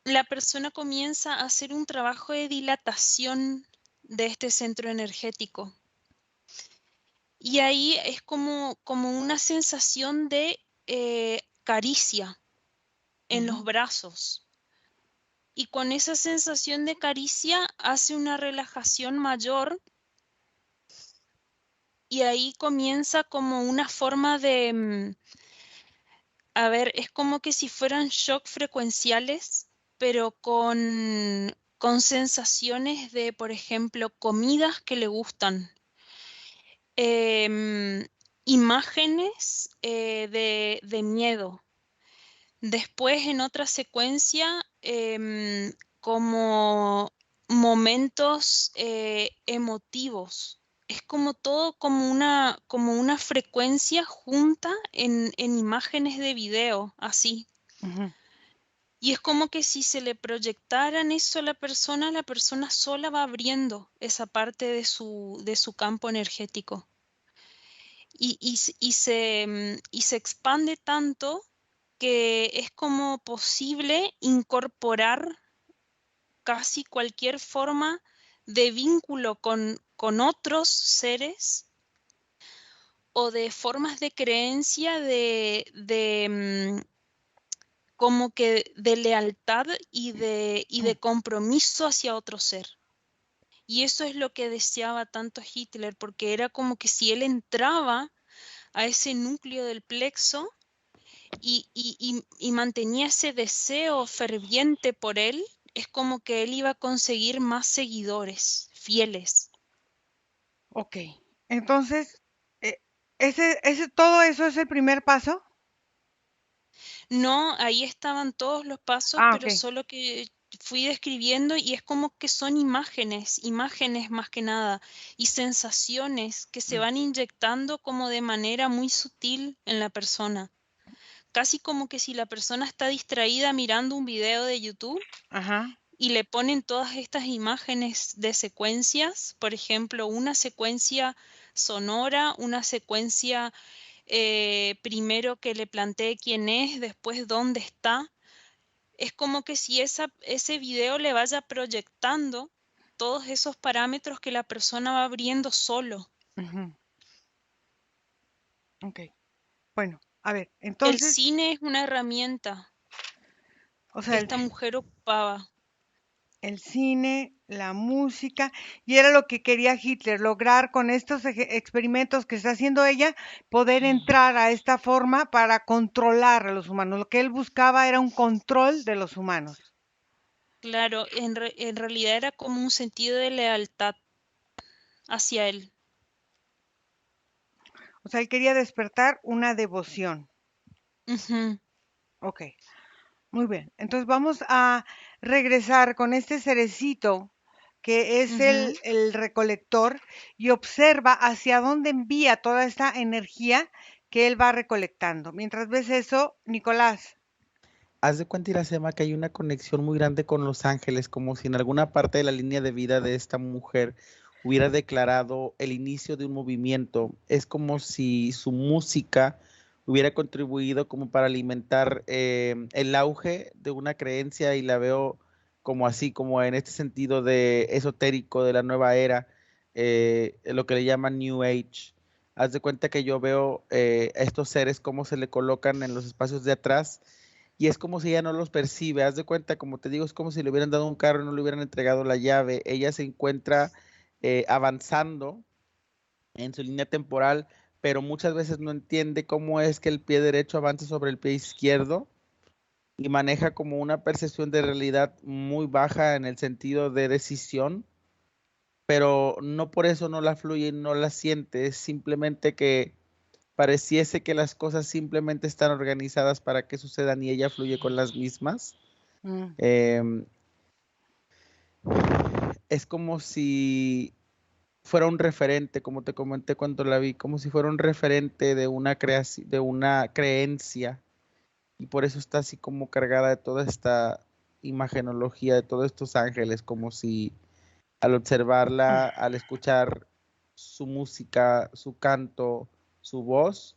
la persona comienza a hacer un trabajo de dilatación de este centro energético. Y ahí es como una sensación de caricia en los ujú, brazos. Y con esa sensación de caricia hace una relajación mayor y ahí comienza como una forma de, a ver, es como que si fueran shock frecuenciales pero con sensaciones de, por ejemplo, comidas que le gustan, em, imágenes de miedo. Después, en otra secuencia, como momentos emotivos. Es como todo como una frecuencia junta en imágenes de video, así. Ujú. Y es como que si se le proyectaran eso a la persona sola va abriendo esa parte de su campo energético. Y se expande tanto que es como posible incorporar casi cualquier forma de vínculo con otros seres o de formas de creencia como que de lealtad y de compromiso hacia otro ser. Y eso es lo que deseaba tanto Hitler, porque era como que si él entraba a ese núcleo del plexo y mantenía ese deseo ferviente por él, es como que él iba a conseguir más seguidores fieles. Ok. Entonces, eh, todo eso es el primer paso. No, ahí estaban todos los pasos, Ah, pero ok. solo que fui describiendo y es como que son imágenes, imágenes más que nada, y sensaciones que se Mm. van inyectando como de manera muy sutil en la persona. Casi como que si la persona está distraída mirando un video de YouTube Ajá. y le ponen todas estas imágenes de secuencias, por ejemplo, una secuencia sonora, una secuencia primero que le plantee quién es, después dónde está. Es como que si ese video le vaya proyectando todos esos parámetros que la persona va abriendo solo. Ujú. Ok. Bueno, a ver, El entonces, cine es una herramienta o que sea, esta mujer ocupaba. el cine, la música, y era lo que quería Hitler, lograr con estos experimentos que está haciendo ella, poder entrar a esta forma para controlar a los humanos. Lo que él buscaba era un control de los humanos. Claro, en realidad era como un sentido de lealtad hacia él. O sea, él quería despertar una devoción. Ujú, Ok, muy bien. Entonces vamos a regresar con este cerecito que es ujú. el recolector y observa hacia dónde envía toda esta energía que él va recolectando. Mientras ves eso, Nicolás. Haz de cuenta, Iracema, que hay una conexión muy grande con los ángeles, como si en alguna parte de la línea de vida de esta mujer hubiera declarado el inicio de un movimiento. Es como si su música hubiera contribuido como para alimentar el auge de una creencia y la veo como así, como en este sentido de esotérico de la nueva era, lo que le llaman New Age. Haz de cuenta que yo veo a estos seres cómo se le colocan en los espacios de atrás y es como si ella no los percibe. Haz de cuenta, como te digo, es como si le hubieran dado un carro y no le hubieran entregado la llave. Ella se encuentra avanzando en su línea temporal, pero muchas veces no entiende cómo es que el pie derecho avanza sobre el pie izquierdo y maneja como una percepción de realidad muy baja en el sentido de decisión, pero no por eso no la fluye y no la siente, es simplemente que pareciese que las cosas simplemente están organizadas para que sucedan y ella fluye con las mismas. Mm, Eh, es como si fuera un referente, como te comenté cuando la vi, como si fuera un referente de de una creencia, y por eso está así como cargada de toda esta imagenología, de todos estos ángeles, como si al observarla, al escuchar su música, su canto, su voz,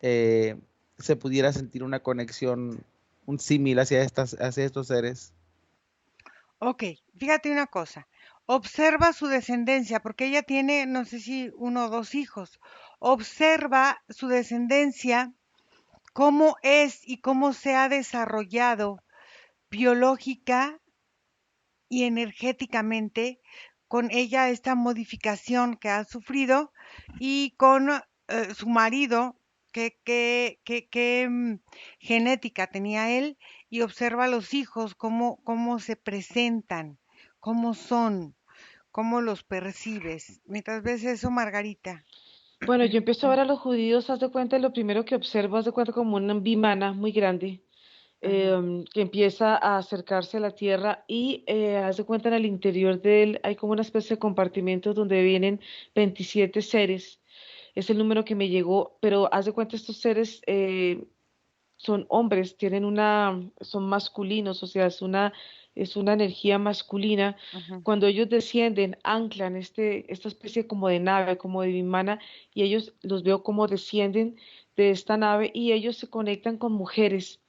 eh, se pudiera sentir una conexión, un símil hacia estos seres. ok, fíjate una cosa. Observa su descendencia, porque ella tiene, no sé si uno o dos hijos. Observa su descendencia, cómo es y cómo se ha desarrollado biológica y energéticamente con ella esta modificación que ha sufrido y con su marido qué genética tenía él y observa a los hijos, cómo se presentan, cómo son, cómo los percibes. Mientras ves eso, Margarita. Bueno, yo empiezo a ver a los judíos, haz de cuenta, lo primero que observo, haz de cuenta como una bimana muy grande, Ajá, que empieza a acercarse a la tierra y haz de cuenta en el interior de él hay como una especie de compartimentos donde vienen 27 seres. Es el número que me llegó, pero haz de cuenta estos seres son hombres, son masculinos, o sea, es una energía masculina. ajá. Cuando ellos descienden, anclan esta especie como de nave, como de vimana, y ellos los veo como descienden de esta nave y ellos se conectan con mujeres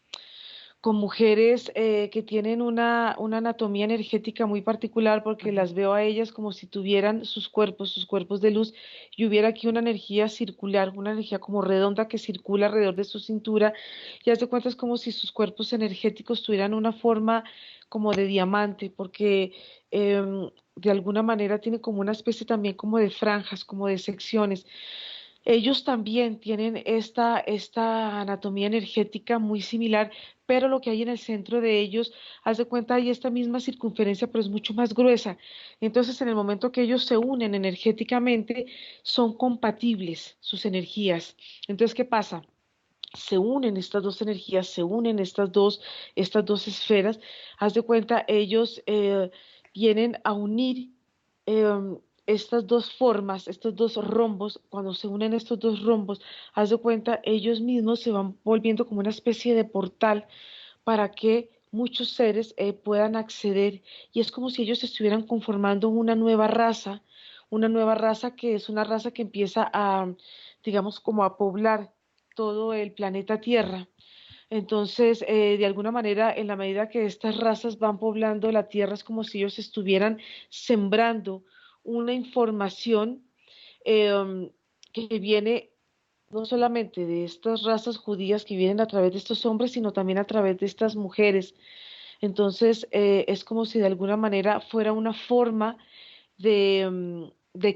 que tienen una anatomía energética muy particular porque Ujú. las veo a ellas como si tuvieran sus cuerpos de luz, y hubiera aquí una energía circular, una energía como redonda que circula alrededor de su cintura, y haz de cuenta es como si sus cuerpos energéticos tuvieran una forma como de diamante, porque de alguna manera tiene como una especie también como de franjas, como de secciones. Ellos también tienen esta anatomía energética muy similar, pero lo que hay en el centro de ellos, haz de cuenta, hay esta misma circunferencia, pero es mucho más gruesa. Entonces, en el momento que ellos se unen energéticamente, son compatibles sus energías. Entonces, ¿qué pasa? Se unen estas dos energías, se unen estas dos esferas. Haz de cuenta, ellos vienen a unir em, estas dos formas, estos dos rombos. Cuando se unen estos dos rombos, haz de cuenta, ellos mismos se van volviendo como una especie de portal para que muchos seres puedan acceder, y es como si ellos estuvieran conformando una nueva raza que es una raza que empieza a, digamos, como a poblar todo el planeta Tierra. Entonces, de alguna manera, en la medida que estas razas van poblando la Tierra, es como si ellos estuvieran sembrando una información eh, que viene no solamente de estas razas judías que vienen a través de estos hombres, sino también a través de estas mujeres. Entonces, es como si de alguna manera fuera una forma de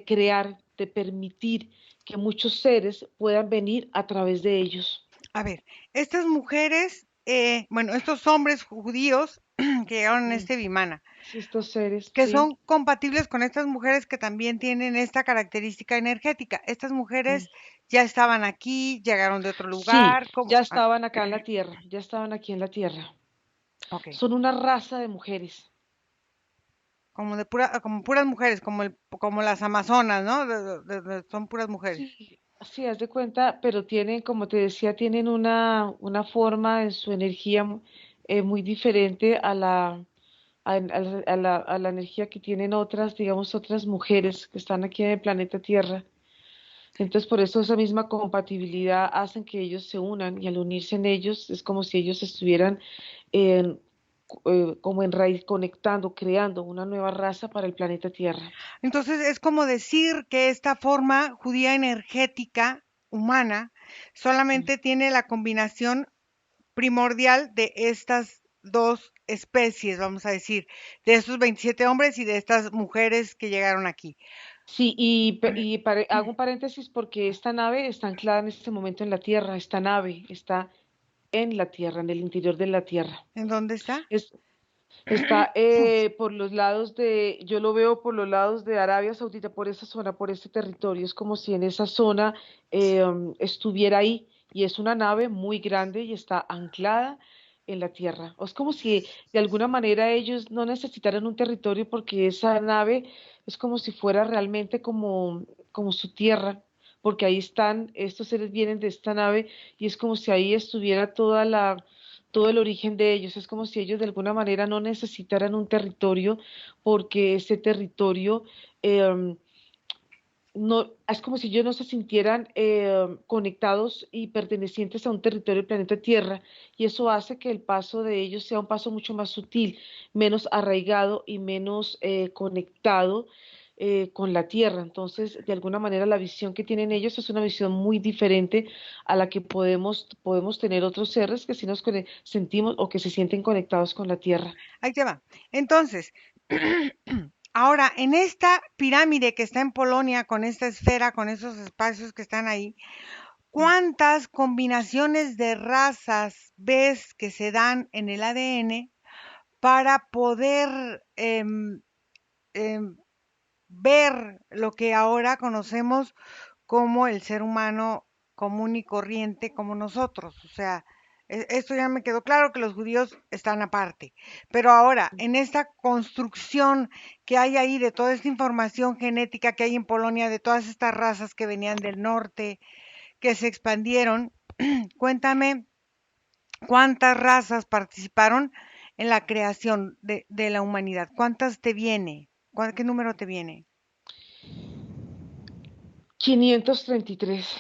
crear, de permitir que muchos seres puedan venir a través de ellos. A ver, estas mujeres, bueno, estos hombres judíos que llegaron en Mm, este Vimana, sí, estos seres, que sí. son compatibles con estas mujeres que también tienen esta característica energética. Estas Mm. mujeres ya estaban aquí, llegaron de otro Sí, lugar, como, ya estaban acá en la tierra, ya estaban aquí en la tierra. ok, Son una raza de mujeres. como de pura, como puras mujeres, como las amazonas, ¿no? Son puras mujeres. Sí, sí, haz de cuenta, pero tienen, como te decía, tienen una forma en su energía muy diferente a la energía que tienen otras, digamos, otras mujeres que están aquí en el planeta Tierra. Entonces, por eso esa misma compatibilidad hacen que ellos se unan, y al unirse en ellos es como si ellos estuvieran en, como en raíz, conectando, creando una nueva raza para el planeta Tierra. Entonces es como decir que esta forma judía energética humana Mm. solamente tiene la combinación primordial de estas dos especies, vamos a decir, de estos 27 hombres y de estas mujeres que llegaron aquí. Sí, hago un paréntesis porque esta nave está anclada en este momento en la Tierra. Esta nave está en la Tierra, en el interior de la Tierra. ¿En dónde está? Es, Está por los lados yo lo veo por los lados de Arabia Saudita, por esa zona, por ese territorio. Es como si en esa zona estuviera ahí, y es una nave muy grande y está anclada en la tierra. O es como si de alguna manera ellos no necesitaran un territorio, porque esa nave es como si fuera realmente como su tierra, porque ahí están, estos seres vienen de esta nave, y es como si ahí estuviera todo el origen de ellos. Es como si ellos de alguna manera no necesitaran un territorio, porque ese territorio eh, no, es como si ellos no se sintieran conectados y pertenecientes a un territorio del planeta Tierra, y eso hace que el paso de ellos sea un paso mucho más sutil, menos arraigado y menos conectado con la Tierra. Entonces, de alguna manera, la visión que tienen ellos es una visión muy diferente a la que podemos tener otros seres que sí sentimos o que se sienten conectados con la Tierra. Ahí te va. Entonces, ahora, en esta pirámide que está en Polonia, con esta esfera, con esos espacios que están ahí, ¿cuántas combinaciones de razas ves que se dan en el ADN para poder em, ver lo que ahora conocemos como el ser humano común y corriente como nosotros? O sea, esto ya me quedó claro que los judíos están aparte, pero ahora, en esta construcción que hay ahí de toda esta información genética que hay en Polonia, de todas estas razas que venían del norte, que se expandieron, cuéntame cuántas razas participaron en la creación de la humanidad. ¿Cuántas te viene? ¿Qué número te viene? 533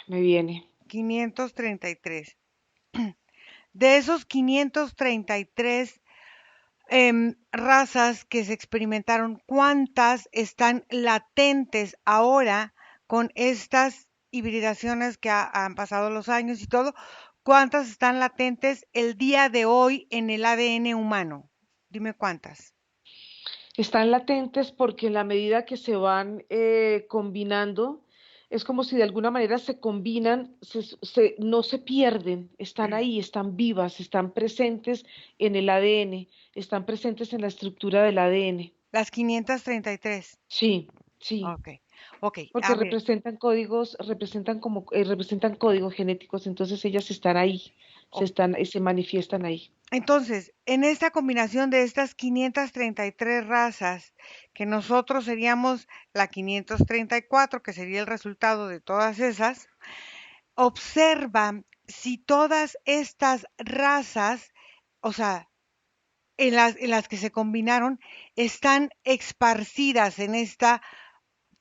me viene. 533. De esos 533 razas que se experimentaron, ¿cuántas están latentes ahora con estas hibridaciones que han pasado los años y todo? ¿Cuántas están latentes el día de hoy en el ADN humano? Dime cuántas. Están latentes porque en la medida que se van combinando, es como si de alguna manera se combinan, no se pierden, están ahí, están vivas, están presentes en el ADN, están presentes en la estructura del ADN. Las 533. Sí, sí, Ok, ok. porque A ver, representan códigos, representan códigos genéticos, entonces ellas están ahí, ok. se manifiestan ahí. Entonces, en esta combinación de estas 533 razas, que nosotros seríamos la 534, que sería el resultado de todas esas, observa si todas estas razas, o sea, en las que se combinaron, están esparcidas en esta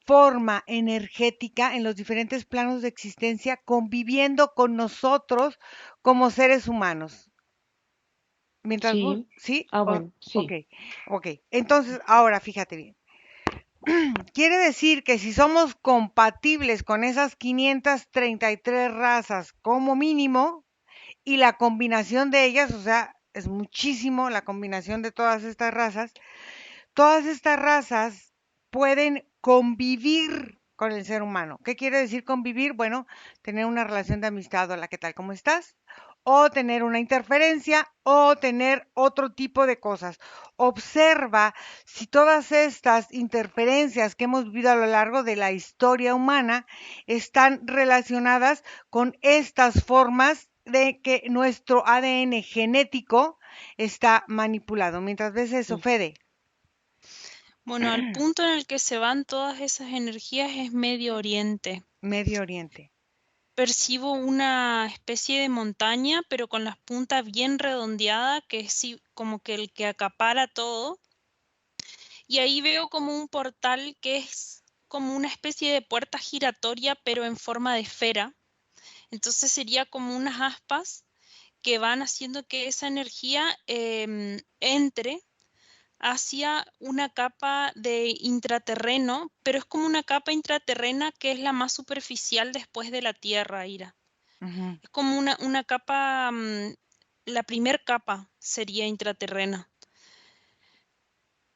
forma energética en los diferentes planos de existencia, conviviendo con nosotros como seres humanos. Mientras vos, Sí, ¿sí? bueno, Ok, sí. ok. Entonces, ahora fíjate bien. Quiere decir que si somos compatibles con esas 533 razas como mínimo, y la combinación de ellas, o sea, es muchísimo la combinación de todas estas razas pueden convivir con el ser humano. ¿Qué quiere decir convivir? Bueno, tener una relación de amistad, hola, ¿qué tal? ¿Cómo estás? O tener una interferencia o tener otro tipo de cosas. Observa si todas estas interferencias que hemos vivido a lo largo de la historia humana están relacionadas con estas formas de que nuestro ADN genético está manipulado. Mientras ves eso, Sí. Fede, Bueno, al punto en el que se van todas esas energías es Medio Oriente. Medio Oriente. Percibo una especie de montaña, pero con las puntas bien redondeada, que es como que el que acapara todo. Y ahí veo como un portal que es como una especie de puerta giratoria, pero en forma de esfera. Entonces sería como unas aspas que van haciendo que esa energía entre hacia una capa de intraterreno, pero es como una capa intraterrena que es la más superficial después de la Tierra, Ira. Ujú. Es como una capa, la primer capa sería intraterrena.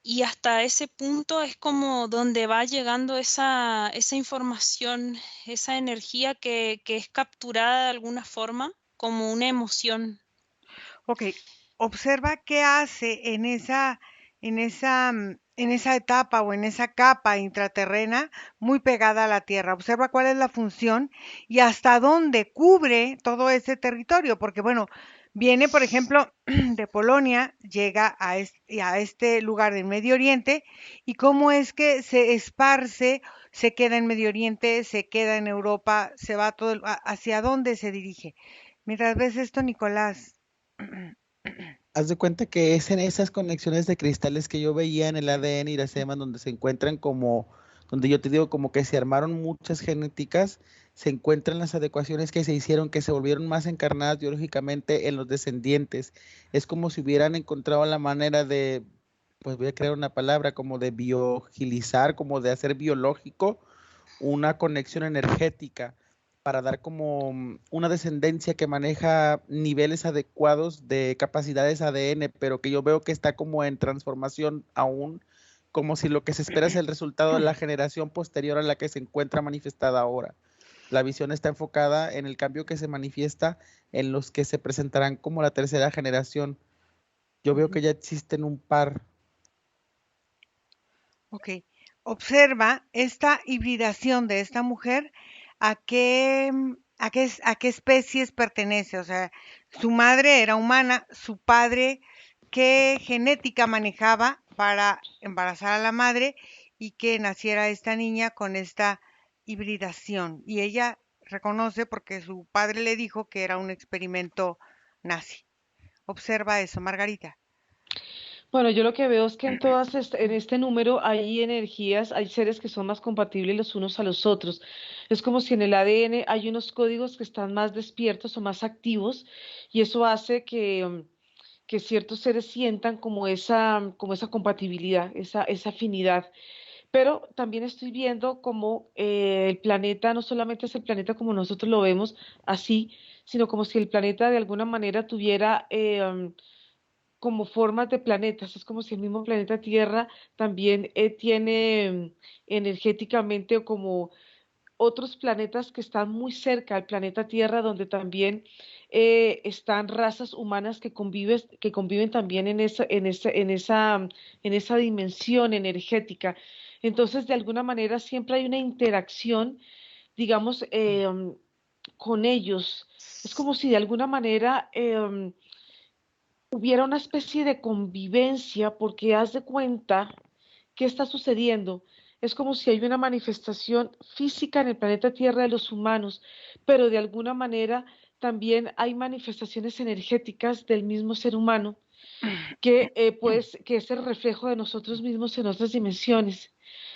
Y hasta ese punto es como donde va llegando esa información, esa energía que es capturada de alguna forma como una emoción. Ok, observa qué hace en esa etapa o en esa capa intraterrena muy pegada a la Tierra. Observa cuál es la función y hasta dónde cubre todo ese territorio, porque bueno, viene, por ejemplo, de Polonia, llega a este lugar del Medio Oriente y cómo es que se esparce, se queda en Medio Oriente, se queda en Europa, se va hacia dónde se dirige. Mientras ves esto, Nicolás. Haz de cuenta que es en esas conexiones de cristales que yo veía en el ADN y las hemas donde se encuentran como, donde yo te digo como que se armaron muchas genéticas, se encuentran las adecuaciones que se hicieron, que se volvieron más encarnadas biológicamente en los descendientes. Es como si hubieran encontrado la manera de, pues voy a crear una palabra, como de biogilizar, como de hacer biológico una conexión energética para dar como una descendencia que maneja niveles adecuados de capacidades ADN, pero que yo veo que está como en transformación aún, como si lo que se espera es el resultado de la generación posterior a la que se encuentra manifestada ahora. La visión está enfocada en el cambio que se manifiesta en los que se presentarán como la tercera generación. Yo veo que ya existen un par. Ok. Observa esta hibridación de esta mujer, a qué especies pertenece. O sea, su madre era humana, su padre, qué genética manejaba para embarazar a la madre y que naciera esta niña con esta hibridación. Y ella reconoce porque su padre le dijo que era un experimento nazi. Observa eso, Margarita. Bueno, yo lo que veo es que en este número hay energías, hay seres que son más compatibles los unos a los otros. Es como si en el ADN hay unos códigos que están más despiertos o más activos y eso hace que ciertos seres sientan como esa compatibilidad, esa afinidad. Pero también estoy viendo como el planeta no solamente es el planeta como nosotros lo vemos así, sino como si el planeta de alguna manera tuviera como formas de planetas. Es como si el mismo planeta Tierra también tiene energéticamente como otros planetas que están muy cerca al planeta Tierra, donde también están razas humanas que conviven también en esa dimensión energética. Entonces, de alguna manera, siempre hay una interacción, digamos, con ellos. Es como si de alguna manera hubiera una especie de convivencia, porque haz de cuenta qué está sucediendo. Es como si hay una manifestación física en el planeta Tierra de los humanos, pero de alguna manera también hay manifestaciones energéticas del mismo ser humano que es el reflejo de nosotros mismos en otras dimensiones.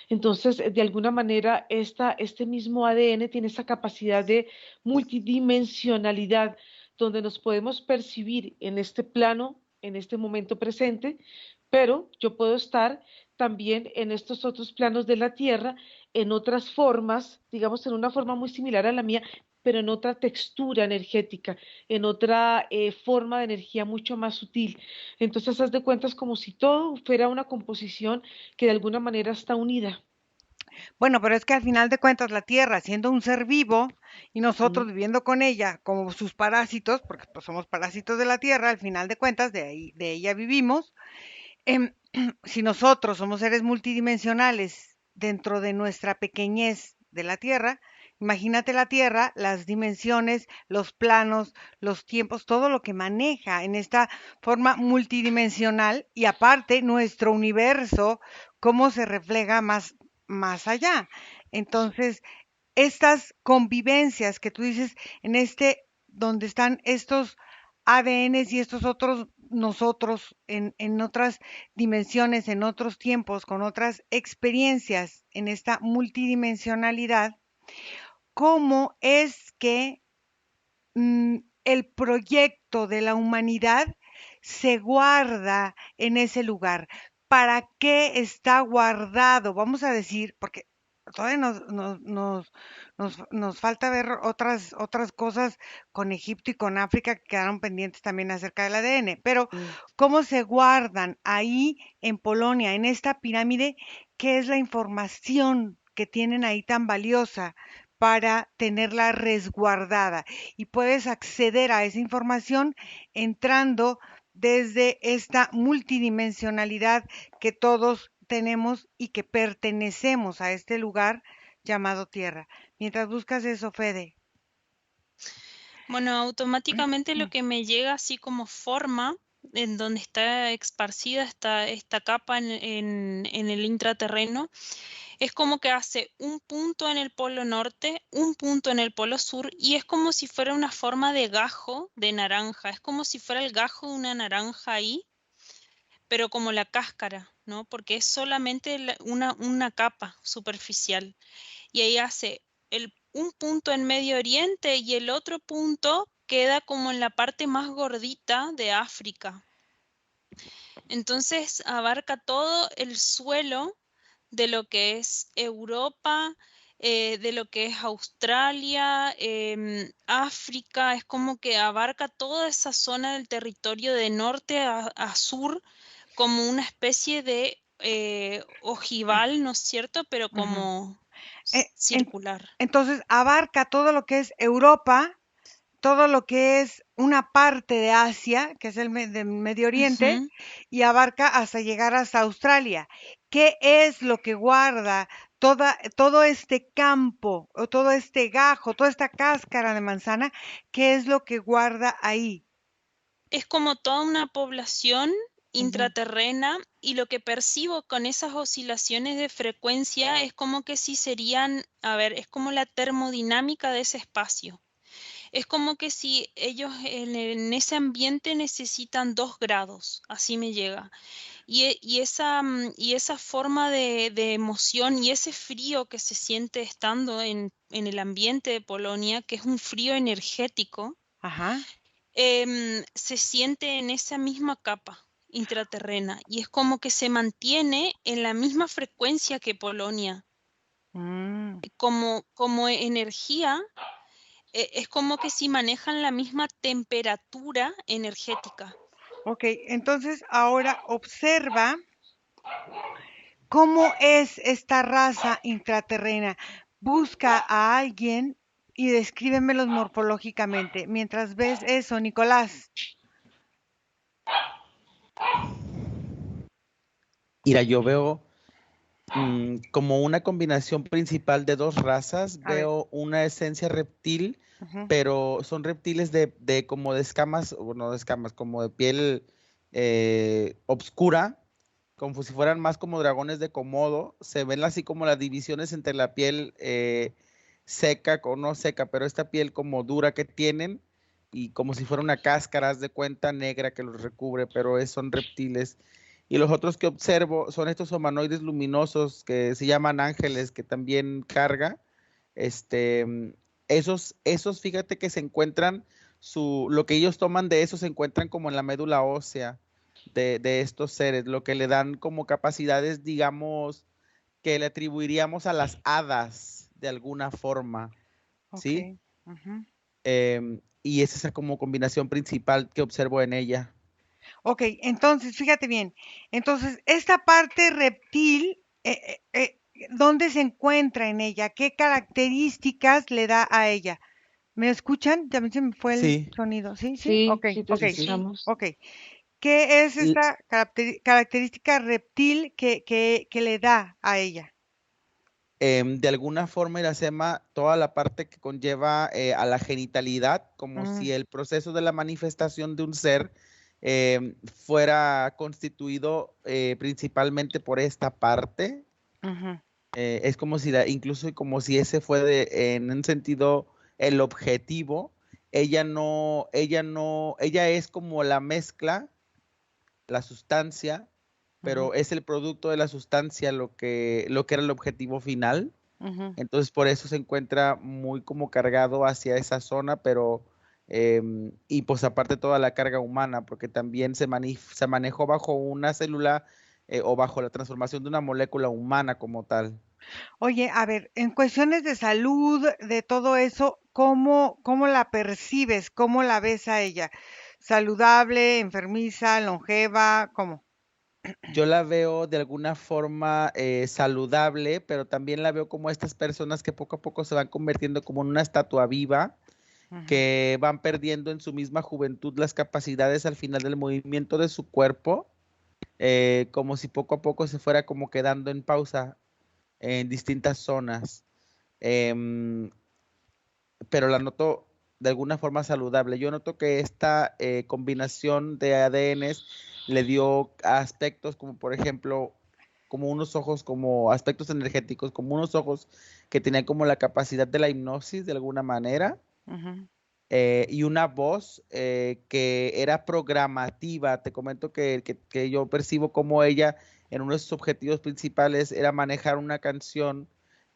Entonces, de alguna manera, este mismo ADN tiene esa capacidad de multidimensionalidad, donde nos podemos percibir en este plano, en este momento presente, pero yo puedo estar también en estos otros planos de la Tierra, en otras formas, digamos, en una forma muy similar a la mía, pero en otra textura energética, en otra forma de energía mucho más sutil. Entonces, haz de cuentas como si todo fuera una composición que de alguna manera está unida. Bueno, pero es que al final de cuentas la Tierra, siendo un ser vivo y nosotros Ujú. viviendo con ella como sus parásitos, porque pues, somos parásitos de la Tierra, al final de cuentas de ella vivimos. em, si nosotros somos seres multidimensionales dentro de nuestra pequeñez de la Tierra, imagínate la Tierra, las dimensiones, los planos, los tiempos, todo lo que maneja en esta forma multidimensional y aparte nuestro universo, cómo se refleja más allá. Entonces, estas convivencias que tú dices en donde están estos ADNs y estos otros nosotros en otras dimensiones, en otros tiempos, con otras experiencias en esta multidimensionalidad, ¿cómo es que el proyecto de la humanidad se guarda en ese lugar? ¿Para qué está guardado? Vamos a decir, porque todavía nos falta ver otras cosas con Egipto y con África que quedaron pendientes también acerca del ADN, pero Mm. ¿cómo se guardan ahí en Polonia, en esta pirámide? ¿Qué es la información que tienen ahí tan valiosa para tenerla resguardada? Y puedes acceder a esa información entrando desde esta multidimensionalidad que todos tenemos y que pertenecemos a este lugar llamado Tierra. Mientras buscas eso, Fede. Bueno, automáticamente lo que me llega así como forma, en donde está esparcida esta capa en el intraterreno, es como que hace un punto en el polo norte, un punto en el polo sur, y es como si fuera una forma de gajo de naranja, es como si fuera el gajo de una naranja ahí, pero como la cáscara, ¿no? Porque es solamente una capa superficial. Y ahí hace un punto en Medio Oriente y el otro punto queda como en la parte más gordita de África. Entonces abarca todo el suelo de lo que es Europa, de lo que es Australia, África, es como que abarca toda esa zona del territorio de norte a sur como una especie de ojival, ¿no es cierto? Pero Ujú. como En- circular. entonces abarca todo lo que es Europa, todo lo que es una parte de Asia, que es del Medio Oriente, Ujú. y abarca hasta llegar hasta Australia. ¿Qué es lo que guarda todo este campo, o todo este gajo, toda esta cáscara de manzana? ¿Qué es lo que guarda ahí? Es como toda una población Ujú. intraterrena y lo que percibo con esas oscilaciones de frecuencia es como que si serían, a ver, es como la termodinámica de ese espacio. Es como que si ellos en ese ambiente necesitan 2 grados, así me llega. Y esa forma de emoción y ese frío que se siente estando en el ambiente de Polonia, que es un frío energético, Ajá. se siente en esa misma capa intraterrena y es como que se mantiene en la misma frecuencia que Polonia. Mm. Como energía, es como que si manejan la misma temperatura energética. Ok, entonces ahora observa cómo es esta raza intraterrena. Busca a alguien y descríbemelos morfológicamente. Mientras ves eso, Nicolás. Mira, yo veo como una combinación principal de dos razas. A ver. Veo una esencia reptil, Ujú, pero son reptiles de como de escamas, o no de escamas, como de piel obscura, como si fueran más como dragones de Komodo. Se ven así como las divisiones entre la piel seca o no seca, pero esta piel como dura que tienen y como si fuera una cáscara, haz de cuenta, negra que los recubre, pero son reptiles. Y los otros que observo son estos humanoides luminosos que se llaman ángeles, que también carga. Este, esos, fíjate que se encuentran, lo que ellos toman de eso se encuentran como en la médula ósea de estos seres, lo que le dan como capacidades, digamos, que le atribuiríamos a las hadas de alguna forma, ok. ¿sí? Ujú. Y es esa como combinación principal que observo en ella. Ok, entonces, fíjate bien. Entonces, esta parte reptil, ¿dónde se encuentra en ella? ¿Qué características le da a ella? ¿Me escuchan? Ya se me fue el Sí, sonido. ¿Sí? ¿Sí? Sí, Ok, sí te ok, sí, sí. escuchamos. ok. ¿Qué es L- esta característica reptil que le da a ella? de alguna forma, Iracema, toda la parte que conlleva a la genitalidad, como Mm, si el proceso de la manifestación de un ser fuera constituido principalmente por esta parte. ujú, Es como si, incluso como si ese fue en un sentido el objetivo. Ella es como la mezcla, la sustancia, ujú, pero es el producto de la sustancia lo que era el objetivo final. ujú. Entonces por eso se encuentra muy como cargado hacia esa zona, pero y pues aparte toda la carga humana, porque también se manejó bajo una célula o bajo la transformación de una molécula humana como tal. Oye, a ver, en cuestiones de salud, de todo eso, ¿cómo la percibes? ¿Cómo la ves a ella? ¿Saludable, enfermiza, longeva? ¿Cómo? Yo la veo de alguna forma saludable, pero también la veo como estas personas que poco a poco se van convirtiendo como en una estatua viva, Ujú, que van perdiendo en su misma juventud las capacidades al final del movimiento de su cuerpo, como si poco a poco se fuera como quedando en pausa en distintas zonas. Em, pero la noto de alguna forma saludable. Yo noto que esta combinación de ADNs le dio aspectos como, por ejemplo, como unos ojos, como aspectos energéticos, como unos ojos que tenían como la capacidad de la hipnosis de alguna manera, ujú. y una voz que era programativa. Te comento que yo percibo como ella, en uno de sus objetivos principales, era manejar una canción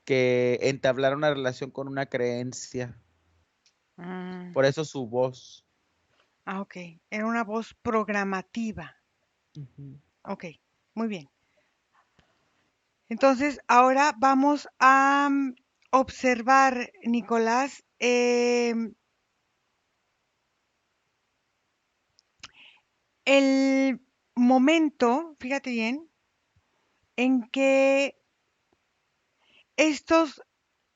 que entablara una relación con una creencia. Mm, Por eso su voz. ok. Era una voz programativa. Ujú. Ok, muy bien. Entonces, ahora vamos a observar, Nicolás, el momento, fíjate bien, en que estos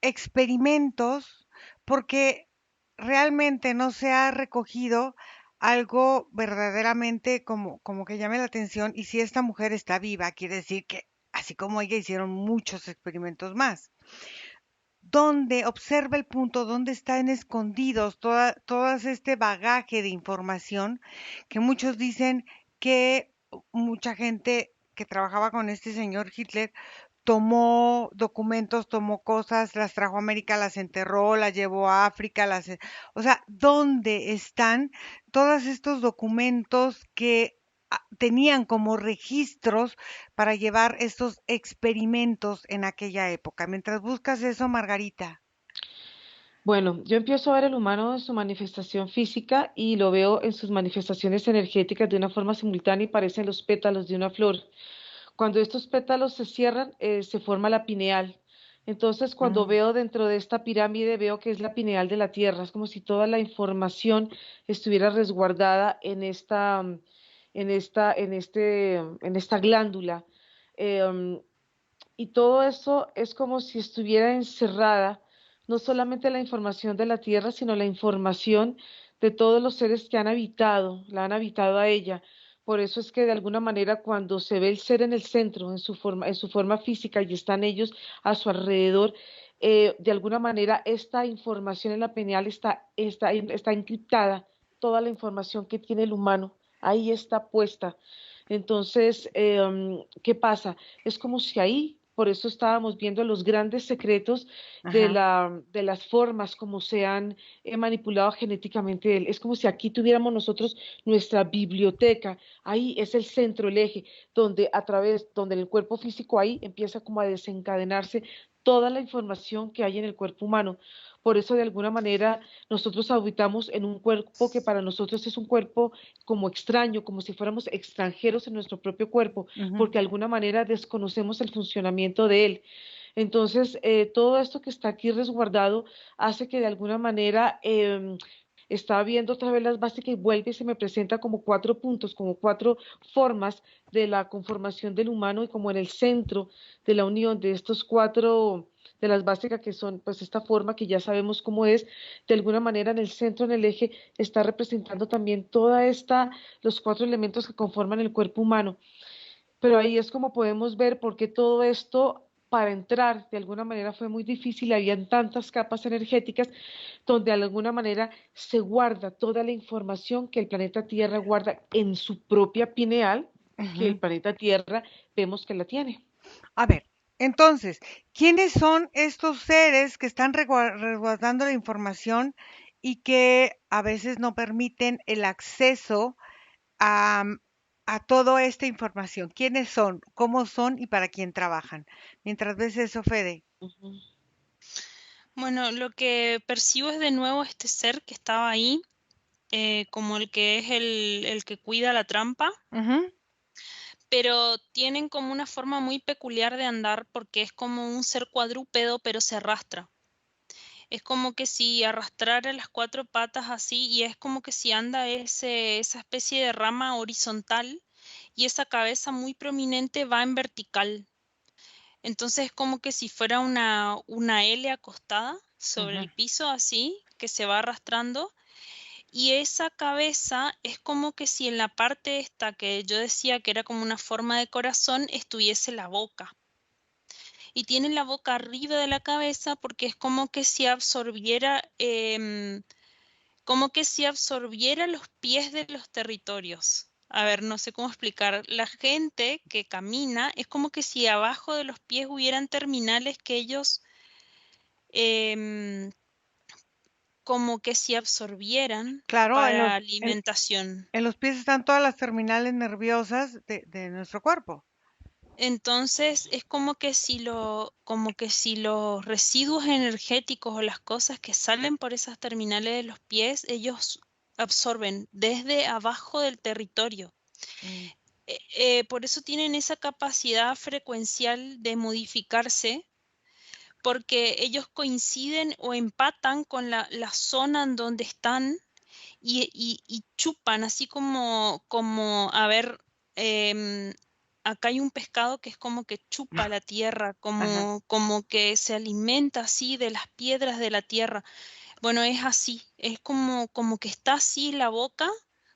experimentos porque realmente no se ha recogido algo verdaderamente como que llame la atención y si esta mujer está viva, quiere decir que así como ella hicieron muchos experimentos más. Donde observa el punto, donde están escondidos todas este bagaje de información que muchos dicen que mucha gente que trabajaba con este señor Hitler tomó documentos, tomó cosas, las trajo a América, las enterró, las llevó a África, o sea, ¿dónde están todos estos documentos que tenían como registros para llevar estos experimentos en aquella época? Mientras buscas eso, Margarita. Bueno, yo empiezo a ver el humano en su manifestación física y lo veo en sus manifestaciones energéticas de una forma simultánea y parecen los pétalos de una flor. Cuando estos pétalos se cierran, se forma la pineal. Entonces, cuando Mm, veo dentro de esta pirámide, veo que es la pineal de la Tierra. Es como si toda la información estuviera resguardada en esta glándula. Em, y todo eso es como si estuviera encerrada, no solamente la información de la Tierra, sino la información de todos los seres que han habitado, la han habitado a ella. Por eso es que de alguna manera cuando se ve el ser en el centro, en su forma física y están ellos a su alrededor, de alguna manera esta información en la pineal está encriptada, toda la información que tiene el humano, ahí está puesta. Entonces, ¿qué pasa? Es como si ahí, por eso estábamos viendo los grandes secretos ajá. de las formas como se han manipulado genéticamente él. Es como si aquí tuviéramos nosotros nuestra biblioteca. Ahí es el centro, el eje, donde donde el cuerpo físico ahí empieza como a desencadenarse toda la información que hay en el cuerpo humano. Por eso, de alguna manera, nosotros habitamos en un cuerpo que para nosotros es un cuerpo como extraño, como si fuéramos extranjeros en nuestro propio cuerpo, Ujú. porque de alguna manera desconocemos el funcionamiento de él. Entonces, todo esto que está aquí resguardado hace que de alguna manera está viendo otra vez las básicas y vuelve y se me presenta como cuatro puntos, como cuatro formas de la conformación del humano y como en el centro de la unión de estos cuatro, de las básicas que son pues esta forma que ya sabemos cómo es, de alguna manera en el centro, en el eje, está representando también los cuatro elementos que conforman el cuerpo humano. Pero ahí es como podemos ver por qué todo esto para entrar de alguna manera fue muy difícil, habían tantas capas energéticas donde de alguna manera se guarda toda la información que el planeta Tierra guarda en su propia pineal, que el Ujú. planeta Tierra vemos que la tiene. A ver, entonces, ¿quiénes son estos seres que están resguardando la información y que a veces no permiten el acceso a, a toda esta información? ¿Quiénes son? ¿Cómo son y para quién trabajan? Mientras ves eso, Fede. Ujú, Bueno, lo que percibo es de nuevo este ser que estaba ahí, como el que es el que cuida la trampa, Ujú, pero tienen como una forma muy peculiar de andar porque es como un ser cuadrúpedo, pero se arrastra. Es como que si arrastrara las cuatro patas así y es como que si anda esa especie de rama horizontal y esa cabeza muy prominente va en vertical. Entonces es como que si fuera una L acostada sobre ujú. el piso así, que se va arrastrando. Y esa cabeza es como que si en la parte esta que yo decía que era como una forma de corazón estuviese la boca. Y tiene la boca arriba de la cabeza porque es como que si absorbiera, como que si absorbiera los pies de los territorios. A ver, no sé cómo explicar. La gente que camina es como que si abajo de los pies hubieran terminales que ellos em, como que si absorbieran Claro, para alimentación. en los pies están todas las terminales nerviosas de nuestro cuerpo. Entonces es como que si los residuos energéticos o las cosas que salen por esas terminales de los pies, ellos absorben desde abajo del territorio. Mm, Por eso tienen esa capacidad frecuencial de modificarse, porque ellos coinciden o empatan con la zona en donde están y chupan, así como, a ver, em, acá hay un pescado que es como que chupa la tierra, Ajá. como que se alimenta así de las piedras de la tierra. Bueno, es así, es como que está así la boca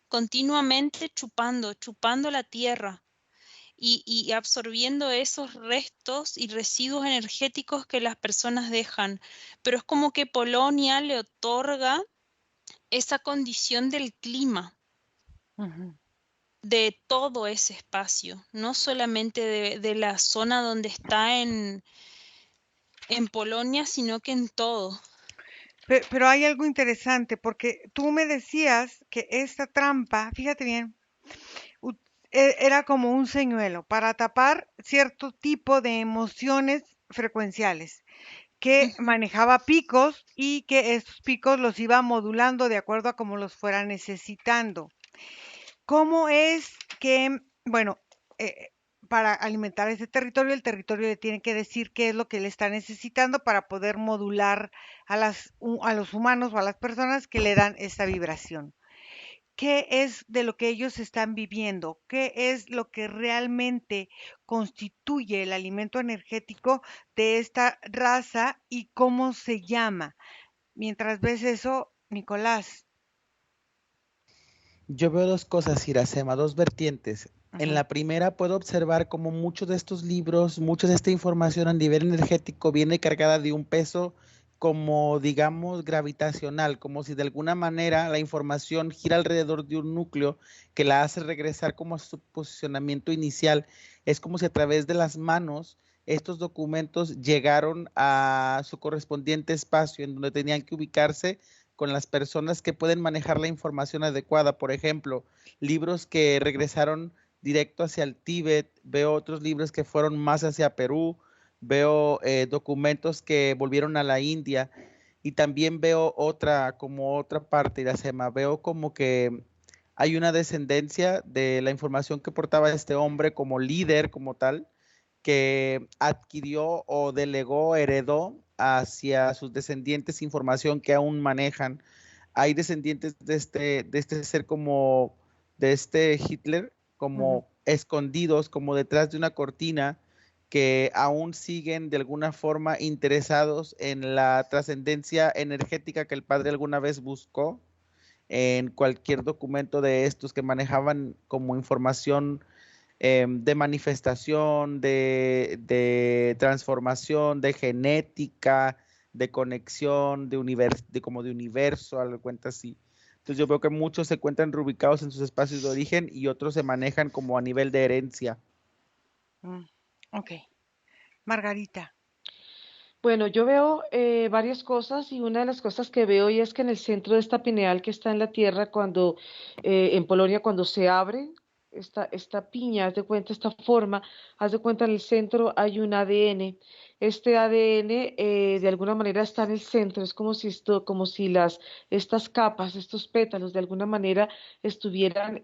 continuamente chupando, chupando la tierra y absorbiendo esos restos y residuos energéticos que las personas dejan. Pero es como que Polonia le otorga esa condición del clima, Ujú. de todo ese espacio, no solamente de la zona donde está en Polonia, sino que en todo. Pero hay algo interesante, porque tú me decías que esta trampa, fíjate bien, u- era como un señuelo para tapar cierto tipo de emociones frecuenciales, que Ujú. manejaba picos y que estos picos los iba modulando de acuerdo a cómo los fuera necesitando. ¿Cómo es que, bueno, eh, para alimentar ese territorio, el territorio le tiene que decir qué es lo que le está necesitando para poder modular a los humanos o a las personas que le dan esta vibración? ¿Qué es de lo que ellos están viviendo? ¿Qué es lo que realmente constituye el alimento energético de esta raza y cómo se llama? Mientras ves eso, Nicolás. Yo veo dos cosas, Iracema, dos vertientes. En Ujú, la primera puedo observar como muchos de estos libros, mucha de esta información a nivel energético viene cargada de un peso como, digamos, gravitacional, como si de alguna manera la información gira alrededor de un núcleo que la hace regresar como a su posicionamiento inicial. Es como si a través de las manos estos documentos llegaron a su correspondiente espacio en donde tenían que ubicarse con las personas que pueden manejar la información adecuada. Por ejemplo, libros que regresaron directo hacia el Tíbet, veo otros libros que fueron más hacia Perú, veo documentos que volvieron a la India y también veo otra parte, Iracema, veo como que hay una descendencia de la información que portaba este hombre como líder, como tal, que adquirió o delegó, heredó hacia sus descendientes información que aún manejan. Hay descendientes de este ser como de este Hitler, ujú. como escondidos, como detrás de una cortina, que aún siguen de alguna forma interesados en la trascendencia energética que el padre alguna vez buscó en cualquier documento de estos que manejaban como información de manifestación, de transformación, de genética, de conexión, como de universo, algo cuenta así. Entonces yo veo que muchos se encuentran reubicados en sus espacios de origen y otros se manejan como a nivel de herencia. Mm, ok. Margarita. Bueno, yo veo varias cosas y una de las cosas que veo y es que en el centro de esta pineal que está en la tierra, cuando en Polonia, cuando se abre esta piña, haz de cuenta, esta forma, haz de cuenta en el centro hay un ADN. Este ADN de alguna manera está en el centro, es como si como si estas capas, estos pétalos de alguna manera estuvieran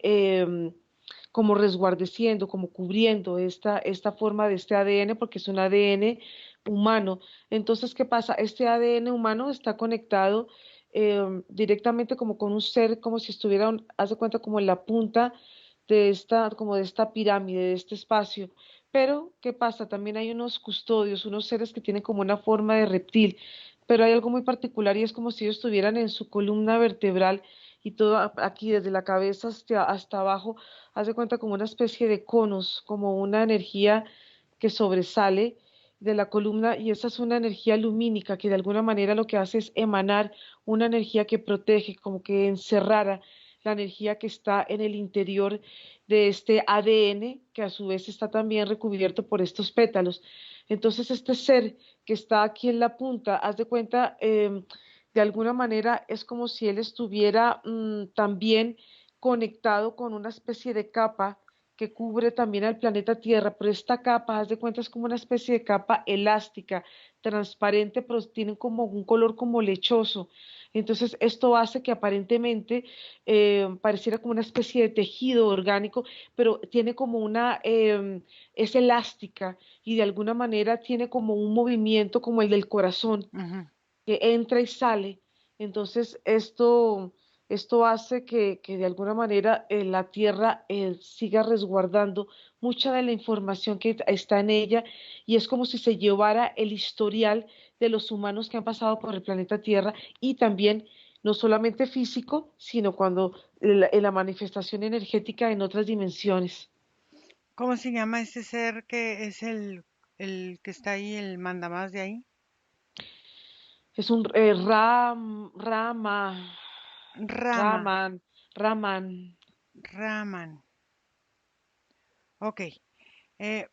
como resguardeciendo, como cubriendo esta forma de este ADN, porque es un ADN humano. Entonces, ¿qué pasa? Este ADN humano está conectado directamente como con un ser, como si estuviera, haz de cuenta, como en la punta como de esta pirámide, de este espacio. Pero, ¿qué pasa? También hay unos custodios, unos seres que tienen como una forma de reptil, pero hay algo muy particular y es como si ellos estuvieran en su columna vertebral y todo aquí desde la cabeza hasta abajo, haz de cuenta como una especie de conos, como una energía que sobresale de la columna y esa es una energía lumínica que de alguna manera lo que hace es emanar una energía que protege, como que encerrara la energía que está en el interior de este ADN, que a su vez está también recubierto por estos pétalos. Entonces, este ser que está aquí en la punta, haz de cuenta, de alguna manera es como si él estuviera también conectado con una especie de capa que cubre también al planeta Tierra, pero esta capa, haz de cuenta, es como una especie de capa elástica, transparente, pero tiene como un color como lechoso. Entonces, esto hace que aparentemente pareciera como una especie de tejido orgánico, pero tiene como es elástica y de alguna manera tiene como un movimiento como el del corazón Ujú, que entra y sale. Entonces, esto Esto hace que de alguna manera la tierra siga resguardando mucha de la información que está en ella y es como si se llevara el historial de los humanos que han pasado por el planeta Tierra y también no solamente físico, sino cuando la manifestación energética en otras dimensiones. ¿Cómo se llama este ser que es el que está ahí, el mandamás de ahí? Es un Rama, Raman, Raman. Raman. Ok. eh,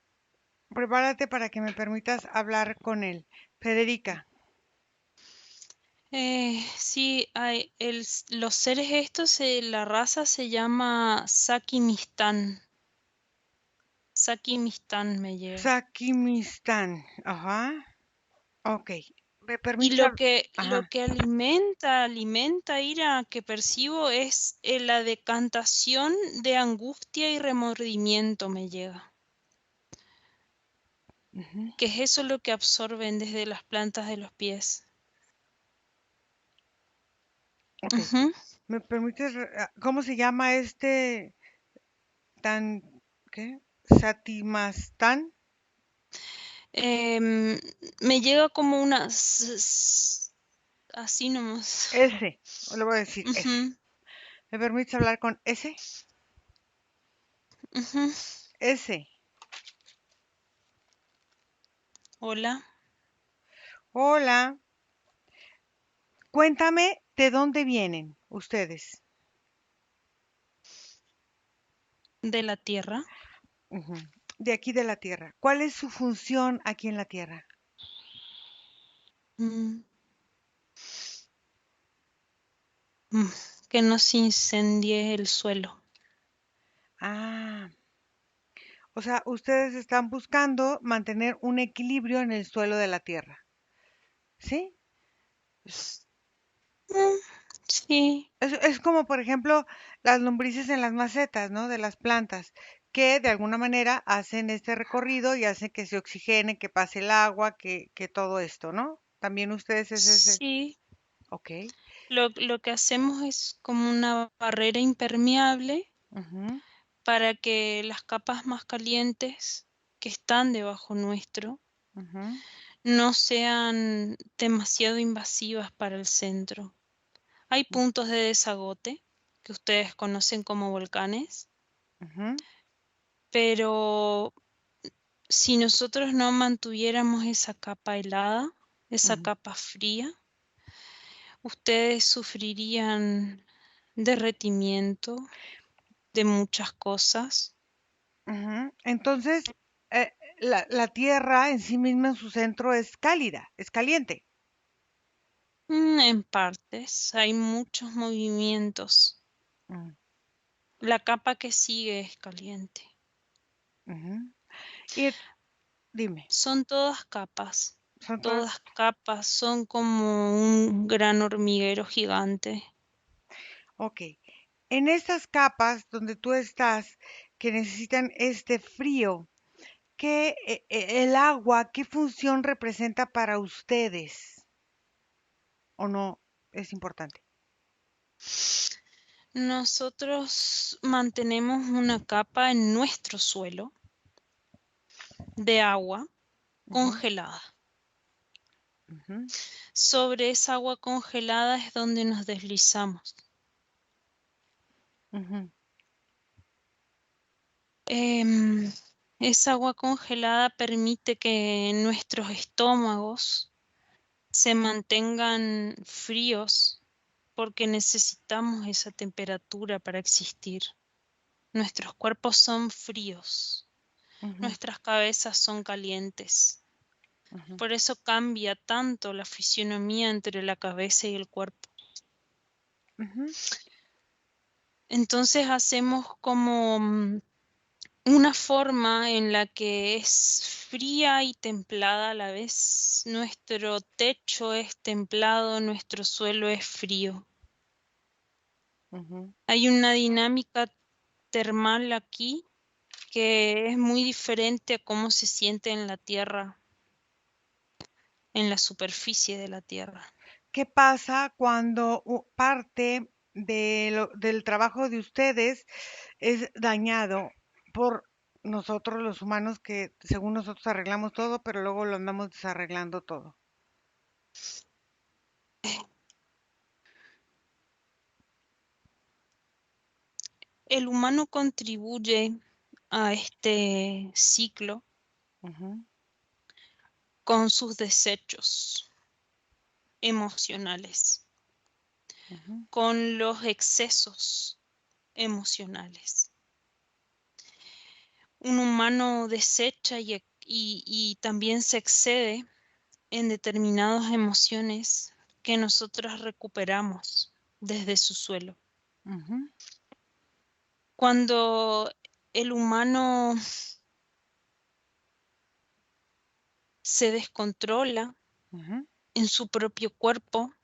prepárate para que me permitas hablar con él. Federica. Sí, los seres estos, la raza se llama Saki Mistán. Saki Mistán me llega. Sakimistán. Ajá. Ok. ¿Me Y permites? lo Ajá. que alimenta ira que percibo es la decantación de angustia y remordimiento me llega. Ujú. Que es eso lo que absorben desde las plantas de los pies. Ok. Ujú. ¿Me permites? ¿Cómo se llama este tan, qué? Satimastán. Em, Me llega como una así nomás. S. Le voy a decir S. Ujú, ¿Me permites hablar con S? ujú. S. Hola, Hola. Cuéntame de dónde vienen ustedes. de la tierra. Ujú. De aquí de la Tierra. ¿Cuál es su función aquí en la Tierra? Mm, mm, que no se incendie el suelo. Ah, o sea, ustedes están buscando mantener un equilibrio en el suelo de la Tierra. ¿Sí? Mm, sí, Es como, por ejemplo, las lombrices en las macetas, ¿no? De las plantas, que de alguna manera hacen este recorrido y hacen que se oxigene, que pase el agua, que todo esto, ¿no? También ustedes es ese. sí. Ok. Lo que hacemos es como una barrera impermeable Ujú, para que las capas más calientes que están debajo nuestro ujú, no sean demasiado invasivas para el centro. Hay puntos de desagote que ustedes conocen como volcanes, ujú, pero si nosotros no mantuviéramos esa capa helada, esa ujú, capa fría, ustedes sufrirían derretimiento de muchas cosas. ujú. Entonces, la Tierra en sí misma en su centro es cálida, es caliente. En partes, hay muchos movimientos. Mm, La capa que sigue es caliente. ujú. Y dime, Son todas capas. son todas. Todas capas son como un gran hormiguero gigante. Ok. En estas capas donde tú estás, que necesitan este frío, el agua, qué función representa para ustedes? ¿O no es importante? Nosotros mantenemos una capa en nuestro suelo de agua Ujú, congelada. ujú, Sobre esa agua congelada es donde nos deslizamos. ujú, Em, Esa agua congelada permite que nuestros estómagos se mantengan fríos porque necesitamos esa temperatura para existir. Nuestros cuerpos son fríos, ujú, nuestras cabezas son calientes. ujú, Por eso cambia tanto la fisionomía entre la cabeza y el cuerpo. ujú, Entonces hacemos como una forma en la que es fría y templada a la vez. Nuestro techo es templado, nuestro suelo es frío. ujú. Hay una dinámica termal aquí que es muy diferente a cómo se siente en la tierra, en la superficie de la tierra. ¿Qué pasa cuando parte del trabajo de ustedes es dañado por nosotros los humanos que según nosotros arreglamos todo, pero luego lo andamos desarreglando todo. El humano contribuye a este ciclo Ujú, con sus desechos emocionales, ujú, con los excesos emocionales. Un humano desecha y también se excede en determinadas emociones que nosotros recuperamos desde su suelo. ujú, Cuando el humano se descontrola ujú, en su propio cuerpo,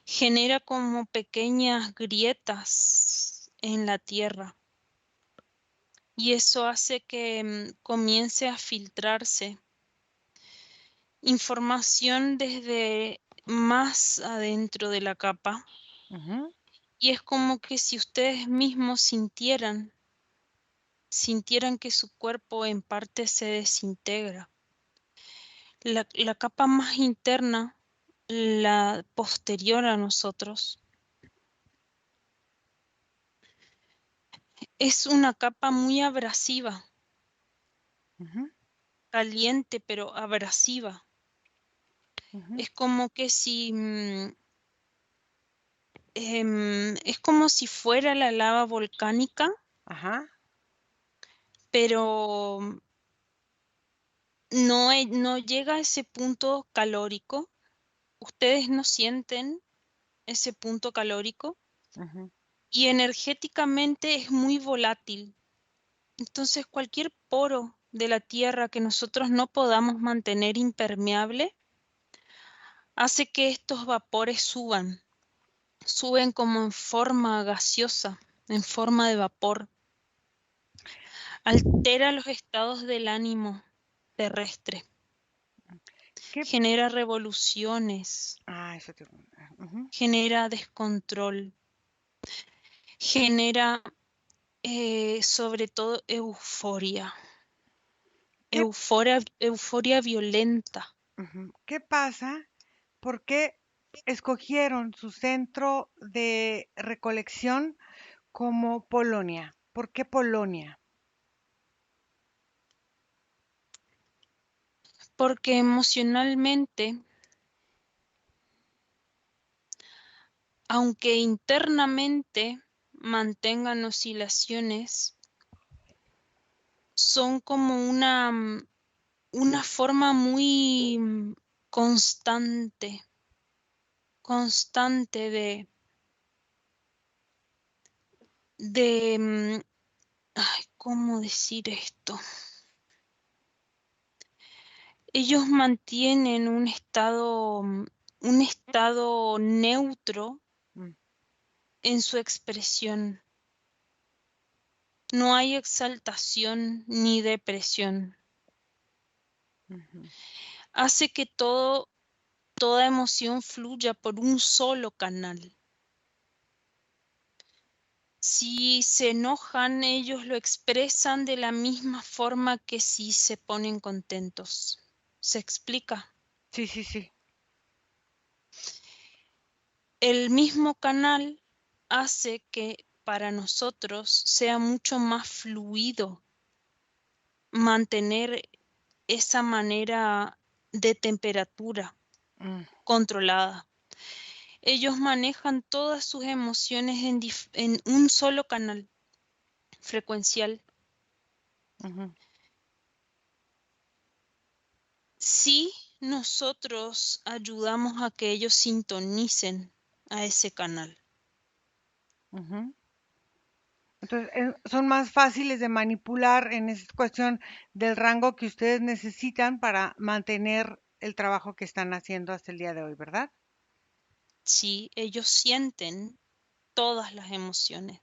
genera como pequeñas grietas en la tierra y eso hace que comience a filtrarse información desde más adentro de la capa ujú, y es como que si ustedes mismos sintieran que su cuerpo en parte se desintegra. La capa más interna, la posterior a nosotros, es una capa muy abrasiva, ujú, caliente pero abrasiva. ujú. Es como que si es como si fuera la lava volcánica, Ajá. pero no llega a ese punto calórico. Ustedes no sienten ese punto calórico Ujú, y energéticamente es muy volátil. Entonces, cualquier poro de la Tierra que nosotros no podamos mantener impermeable hace que estos vapores suben como en forma gaseosa, en forma de vapor. Altera los estados del ánimo terrestre, ¿Qué? genera revoluciones, Eso te... ujú. genera descontrol, genera sobre todo euforia, ¿Qué, euforia violenta. ¿Qué pasa? ¿Por qué escogieron su centro de recolección como Polonia? ¿Por qué Polonia? Porque emocionalmente, aunque internamente mantengan oscilaciones, son como una forma muy constante, constante de, ay, ¿cómo decir esto? Ellos mantienen un estado neutro Mm, en su expresión. No hay exaltación ni depresión. ujú, Hace que toda emoción fluya por un solo canal. Si se enojan, ellos lo expresan de la misma forma que si se ponen contentos. ¿Se explica? Sí, sí, sí. El mismo canal hace que para nosotros sea mucho más fluido mantener esa manera de temperatura Mm, controlada. Ellos manejan todas sus emociones en un solo canal frecuencial. ujú, Si nosotros ayudamos a que ellos sintonicen a ese canal. ujú. Entonces, son más fáciles de manipular en esta cuestión del rango que ustedes necesitan para mantener el trabajo que están haciendo hasta el día de hoy, ¿verdad? Si ellos sienten todas las emociones,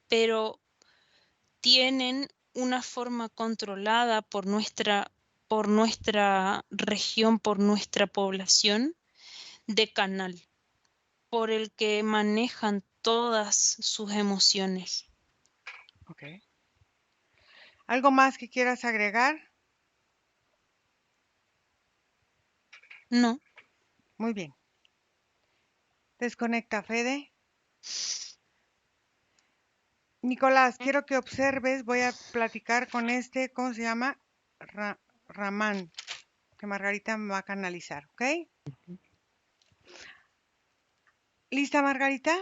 pero tienen una forma controlada por nuestra región, por nuestra población de canal. por el que manejan todas sus emociones. Ok. ¿Algo más que quieras agregar? No, Muy bien. Desconecta, Fede. Nicolás, quiero que observes, voy a platicar con este, ¿cómo se llama? Ramán, que Margarita me va a canalizar, ¿ok? ¿Lista, Margarita?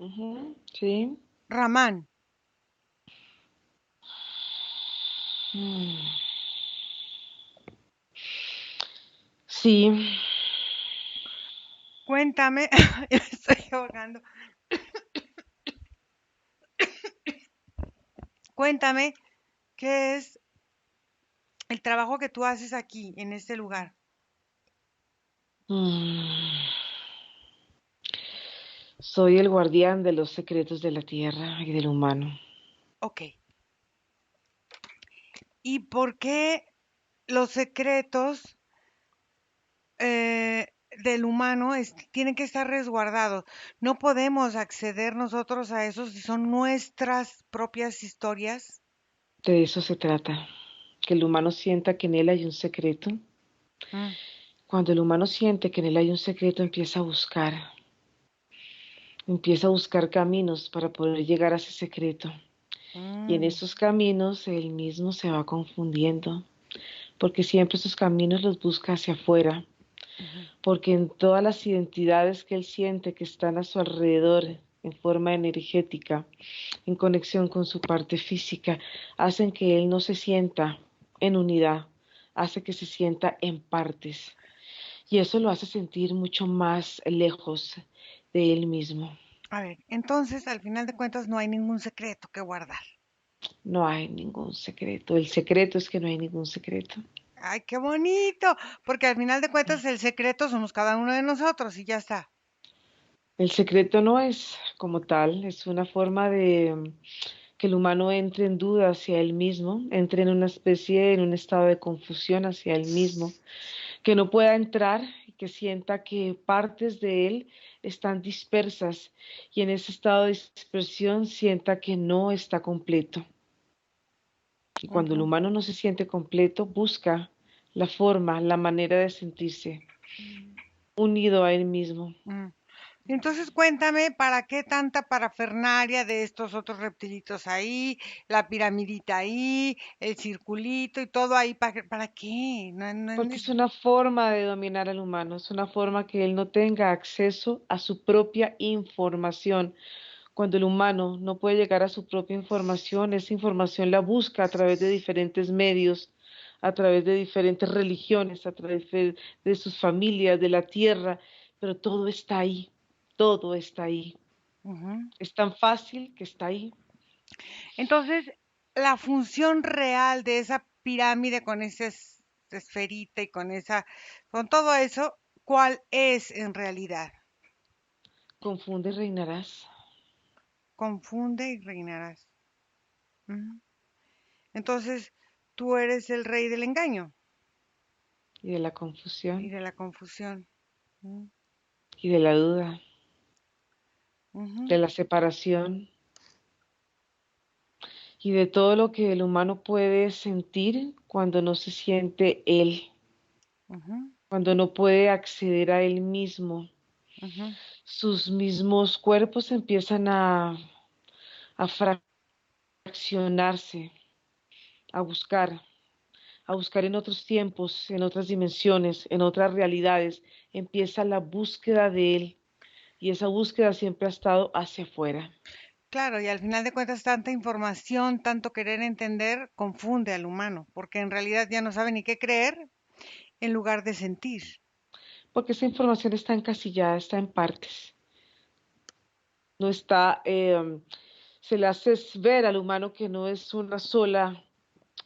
Ujú, sí. Ramán, Mm, sí. cuéntame, ya me estoy ahogando, cuéntame qué es el trabajo que tú haces aquí, en este lugar. Mm, Soy el guardián de los secretos de la tierra y del humano. Ok. ¿Y por qué los secretos del humano tienen que estar resguardados? No podemos acceder nosotros a eso si son nuestras propias historias. De eso se trata, que el humano sienta que en él hay un secreto. Mm, Cuando el humano siente que en él hay un secreto, empieza a buscar caminos para poder llegar a ese secreto. Y en mm, esos caminos él mismo se va confundiendo, porque siempre esos caminos los busca hacia afuera, ujú, porque en todas las identidades que él siente que están a su alrededor en forma energética, en conexión con su parte física, hacen que él no se sienta en unidad, hace que se sienta en partes. Y eso lo hace sentir mucho más lejos de él mismo. A ver, entonces al final de cuentas no hay ningún secreto que guardar. No hay ningún secreto. El secreto es que no hay ningún secreto. Ay, qué bonito, porque al final de cuentas el secreto somos cada uno de nosotros y ya está. El secreto no es como tal, es una forma de que el humano entre en duda hacia él mismo, entre en una especie, en un estado de confusión hacia él mismo, que no pueda entrar y que sienta que partes de él están dispersas y en ese estado de dispersión sienta que no está completo. Y cuando el Ujú, humano no se siente completo, busca la forma, la manera de sentirse unido a él mismo. mm. Entonces cuéntame, ¿para qué tanta parafernalia de estos otros reptilitos ahí, la piramidita ahí, el circulito y todo ahí? ¿Para qué? No, no es Porque es una forma de dominar al humano, es una forma que él no tenga acceso a su propia información. Cuando el humano no puede llegar a su propia información, esa información la busca a través de diferentes medios, a través de diferentes religiones, a través de sus familias, de la tierra, pero todo está ahí, todo está ahí. Ujú. Es tan fácil que está ahí. Entonces, la función real de esa pirámide con esa esferita y con todo eso, ¿cuál es en realidad? Confunde y reinarás. Confunde y reinarás. Ujú. Entonces, tú eres el rey del engaño Y de la y confusión de la confusión. Ujú, y de la duda, de ujú, la separación y de todo lo que el humano puede sentir cuando no se siente él, ujú, cuando no puede acceder a él mismo. ujú, Sus mismos cuerpos empiezan a fraccionarse, a buscar, a buscar en otros tiempos, en otras dimensiones, en otras realidades. Empieza la búsqueda de él y esa búsqueda siempre ha estado hacia afuera. claro, y al final de cuentas tanta información, tanto querer entender, confunde al humano, porque en realidad ya no sabe ni qué creer en lugar de sentir. Porque esa información está encasillada, está en partes, no está, se le hace ver al humano que no es una sola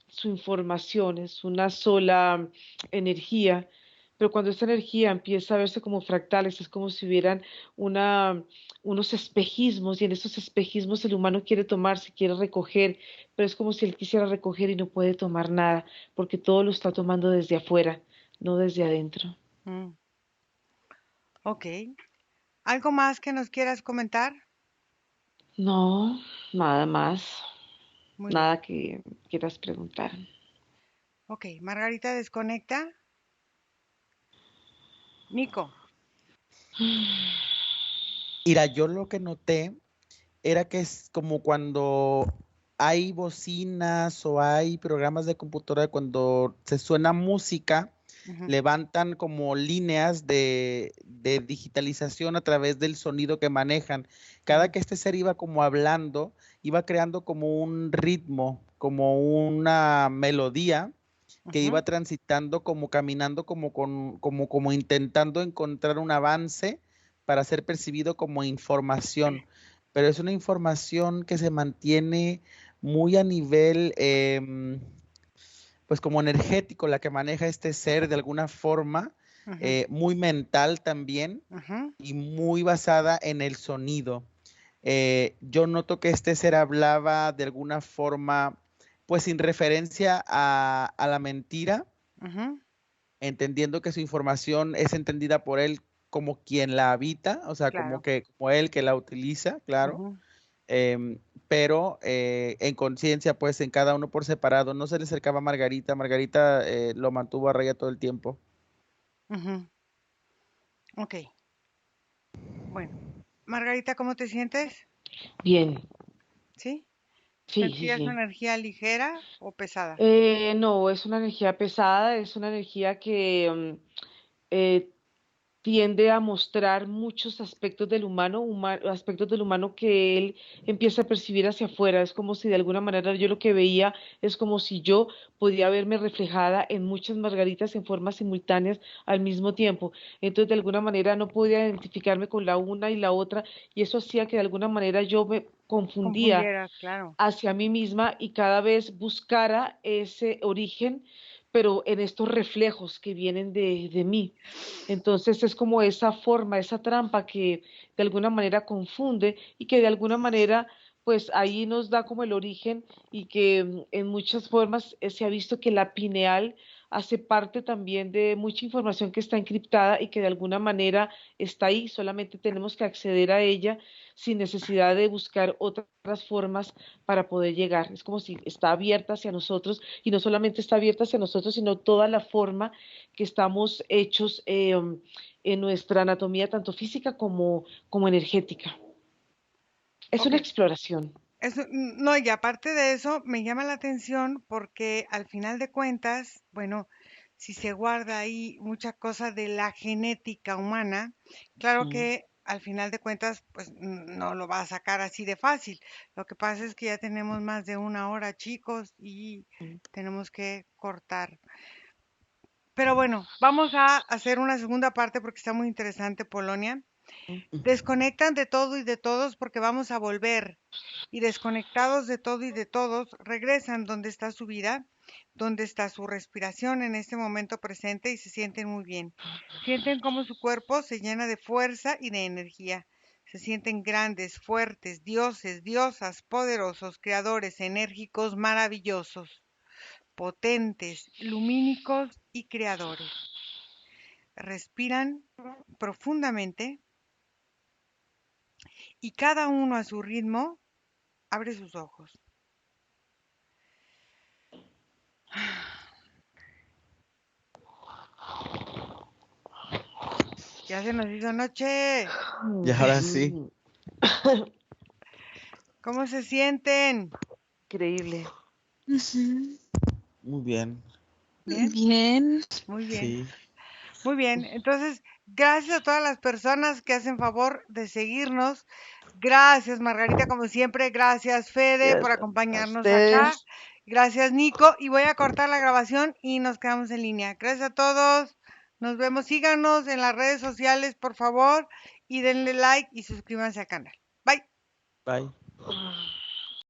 su información, es una sola energía, pero cuando esta energía empieza a verse como fractales, es como si hubieran una, unos espejismos y en esos espejismos el humano quiere tomarse, quiere recoger, pero es como si él quisiera recoger y no puede tomar nada, porque todo lo está tomando desde afuera, no desde adentro. Mm, ok. ¿Algo más que nos quieras comentar? No, nada más, Muy bien. nada que quieras preguntar. Ok, Margarita desconecta. Nico. Mira, yo lo que noté era que es como cuando hay bocinas o hay programas de computadora, cuando se suena música, Ujú, levantan como líneas de digitalización a través del sonido que manejan. Cada ujú, que este ser iba como hablando, iba creando como un ritmo, como una melodía que ujú. iba transitando, como caminando, como intentando encontrar un avance para ser percibido como información. Pero es una información que se mantiene muy a nivel, pues como energético, la que maneja este ser de alguna forma, Ujú, muy mental también ujú, y muy basada en el sonido. Yo noto que este ser hablaba de alguna forma, pues sin referencia a la mentira, ujú. entendiendo que su información es entendida por él como quien la habita, o sea, como Claro. que como él que la utiliza, claro, Ujú. pero en conciencia, pues en cada uno por separado. No se le acercaba a Margarita, Margarita lo mantuvo a raya todo el tiempo. Ujú. Ok, bueno. Margarita, ¿cómo te sientes? Bien, ¿Sí? sí, sí, ¿Sentías una sí. energía ligera o pesada? No, es una energía pesada, es una energía que eh, tiende a mostrar muchos aspectos del humano, aspectos del humano que él empieza a percibir hacia afuera. Es como si de alguna manera yo lo que veía es como si yo podía verme reflejada en muchas Margaritas en formas simultáneas al mismo tiempo. Entonces, de alguna manera no podía identificarme con la una y la otra, y eso hacía que de alguna manera yo me confundía Confundieras, claro. hacia mí misma y cada vez buscara ese origen, pero en estos reflejos que vienen de mí. Entonces es como esa forma, esa trampa que de alguna manera confunde y que de alguna manera pues ahí nos da como el origen y que en muchas formas se ha visto que la pineal hace parte también de mucha información que está encriptada y que de alguna manera está ahí, solamente tenemos que acceder a ella sin necesidad de buscar otras formas para poder llegar. Es como si está abierta hacia nosotros y no solamente está abierta hacia nosotros, sino toda la forma que estamos hechos en nuestra anatomía, tanto física como energética. Es Ok. una exploración. No, y aparte de eso, me llama la atención porque al final de cuentas, bueno, si se guarda ahí mucha cosa de la genética humana, claro Mm, que al final de cuentas, pues no lo va a sacar así de fácil. Lo que pasa es que ya tenemos más de una hora, chicos, y mm, tenemos que cortar. Pero bueno, vamos a hacer una segunda parte porque está muy interesante, Polonia. mm. Desconectan de todo y de todos porque vamos a volver. Y desconectados de todo y de todos, regresan donde está su vida, donde está su respiración en este momento presente y se sienten muy bien. Sienten cómo su cuerpo se llena de fuerza y de energía. Se sienten grandes, fuertes, dioses, diosas, poderosos, creadores, enérgicos, maravillosos, potentes, lumínicos y creadores. Respiran profundamente y cada uno a su ritmo abre sus ojos. Ya se nos hizo noche. Y ahora sí, Mm. ¿Cómo se sienten? Increíble. Ujú. muy bien, ¿Bien? Bien. Muy bien. sí. Muy bien. Entonces, gracias a todas las personas que hacen favor de seguirnos. Gracias, Margarita, como siempre. Gracias, Fede, por Gracias a acompañarnos acá. ustedes. Gracias, Nico. Y voy a cortar la grabación y nos quedamos en línea. Gracias a todos. Nos vemos. Síganos en las redes sociales, por favor, y denle like y suscríbanse al canal. Bye. Bye.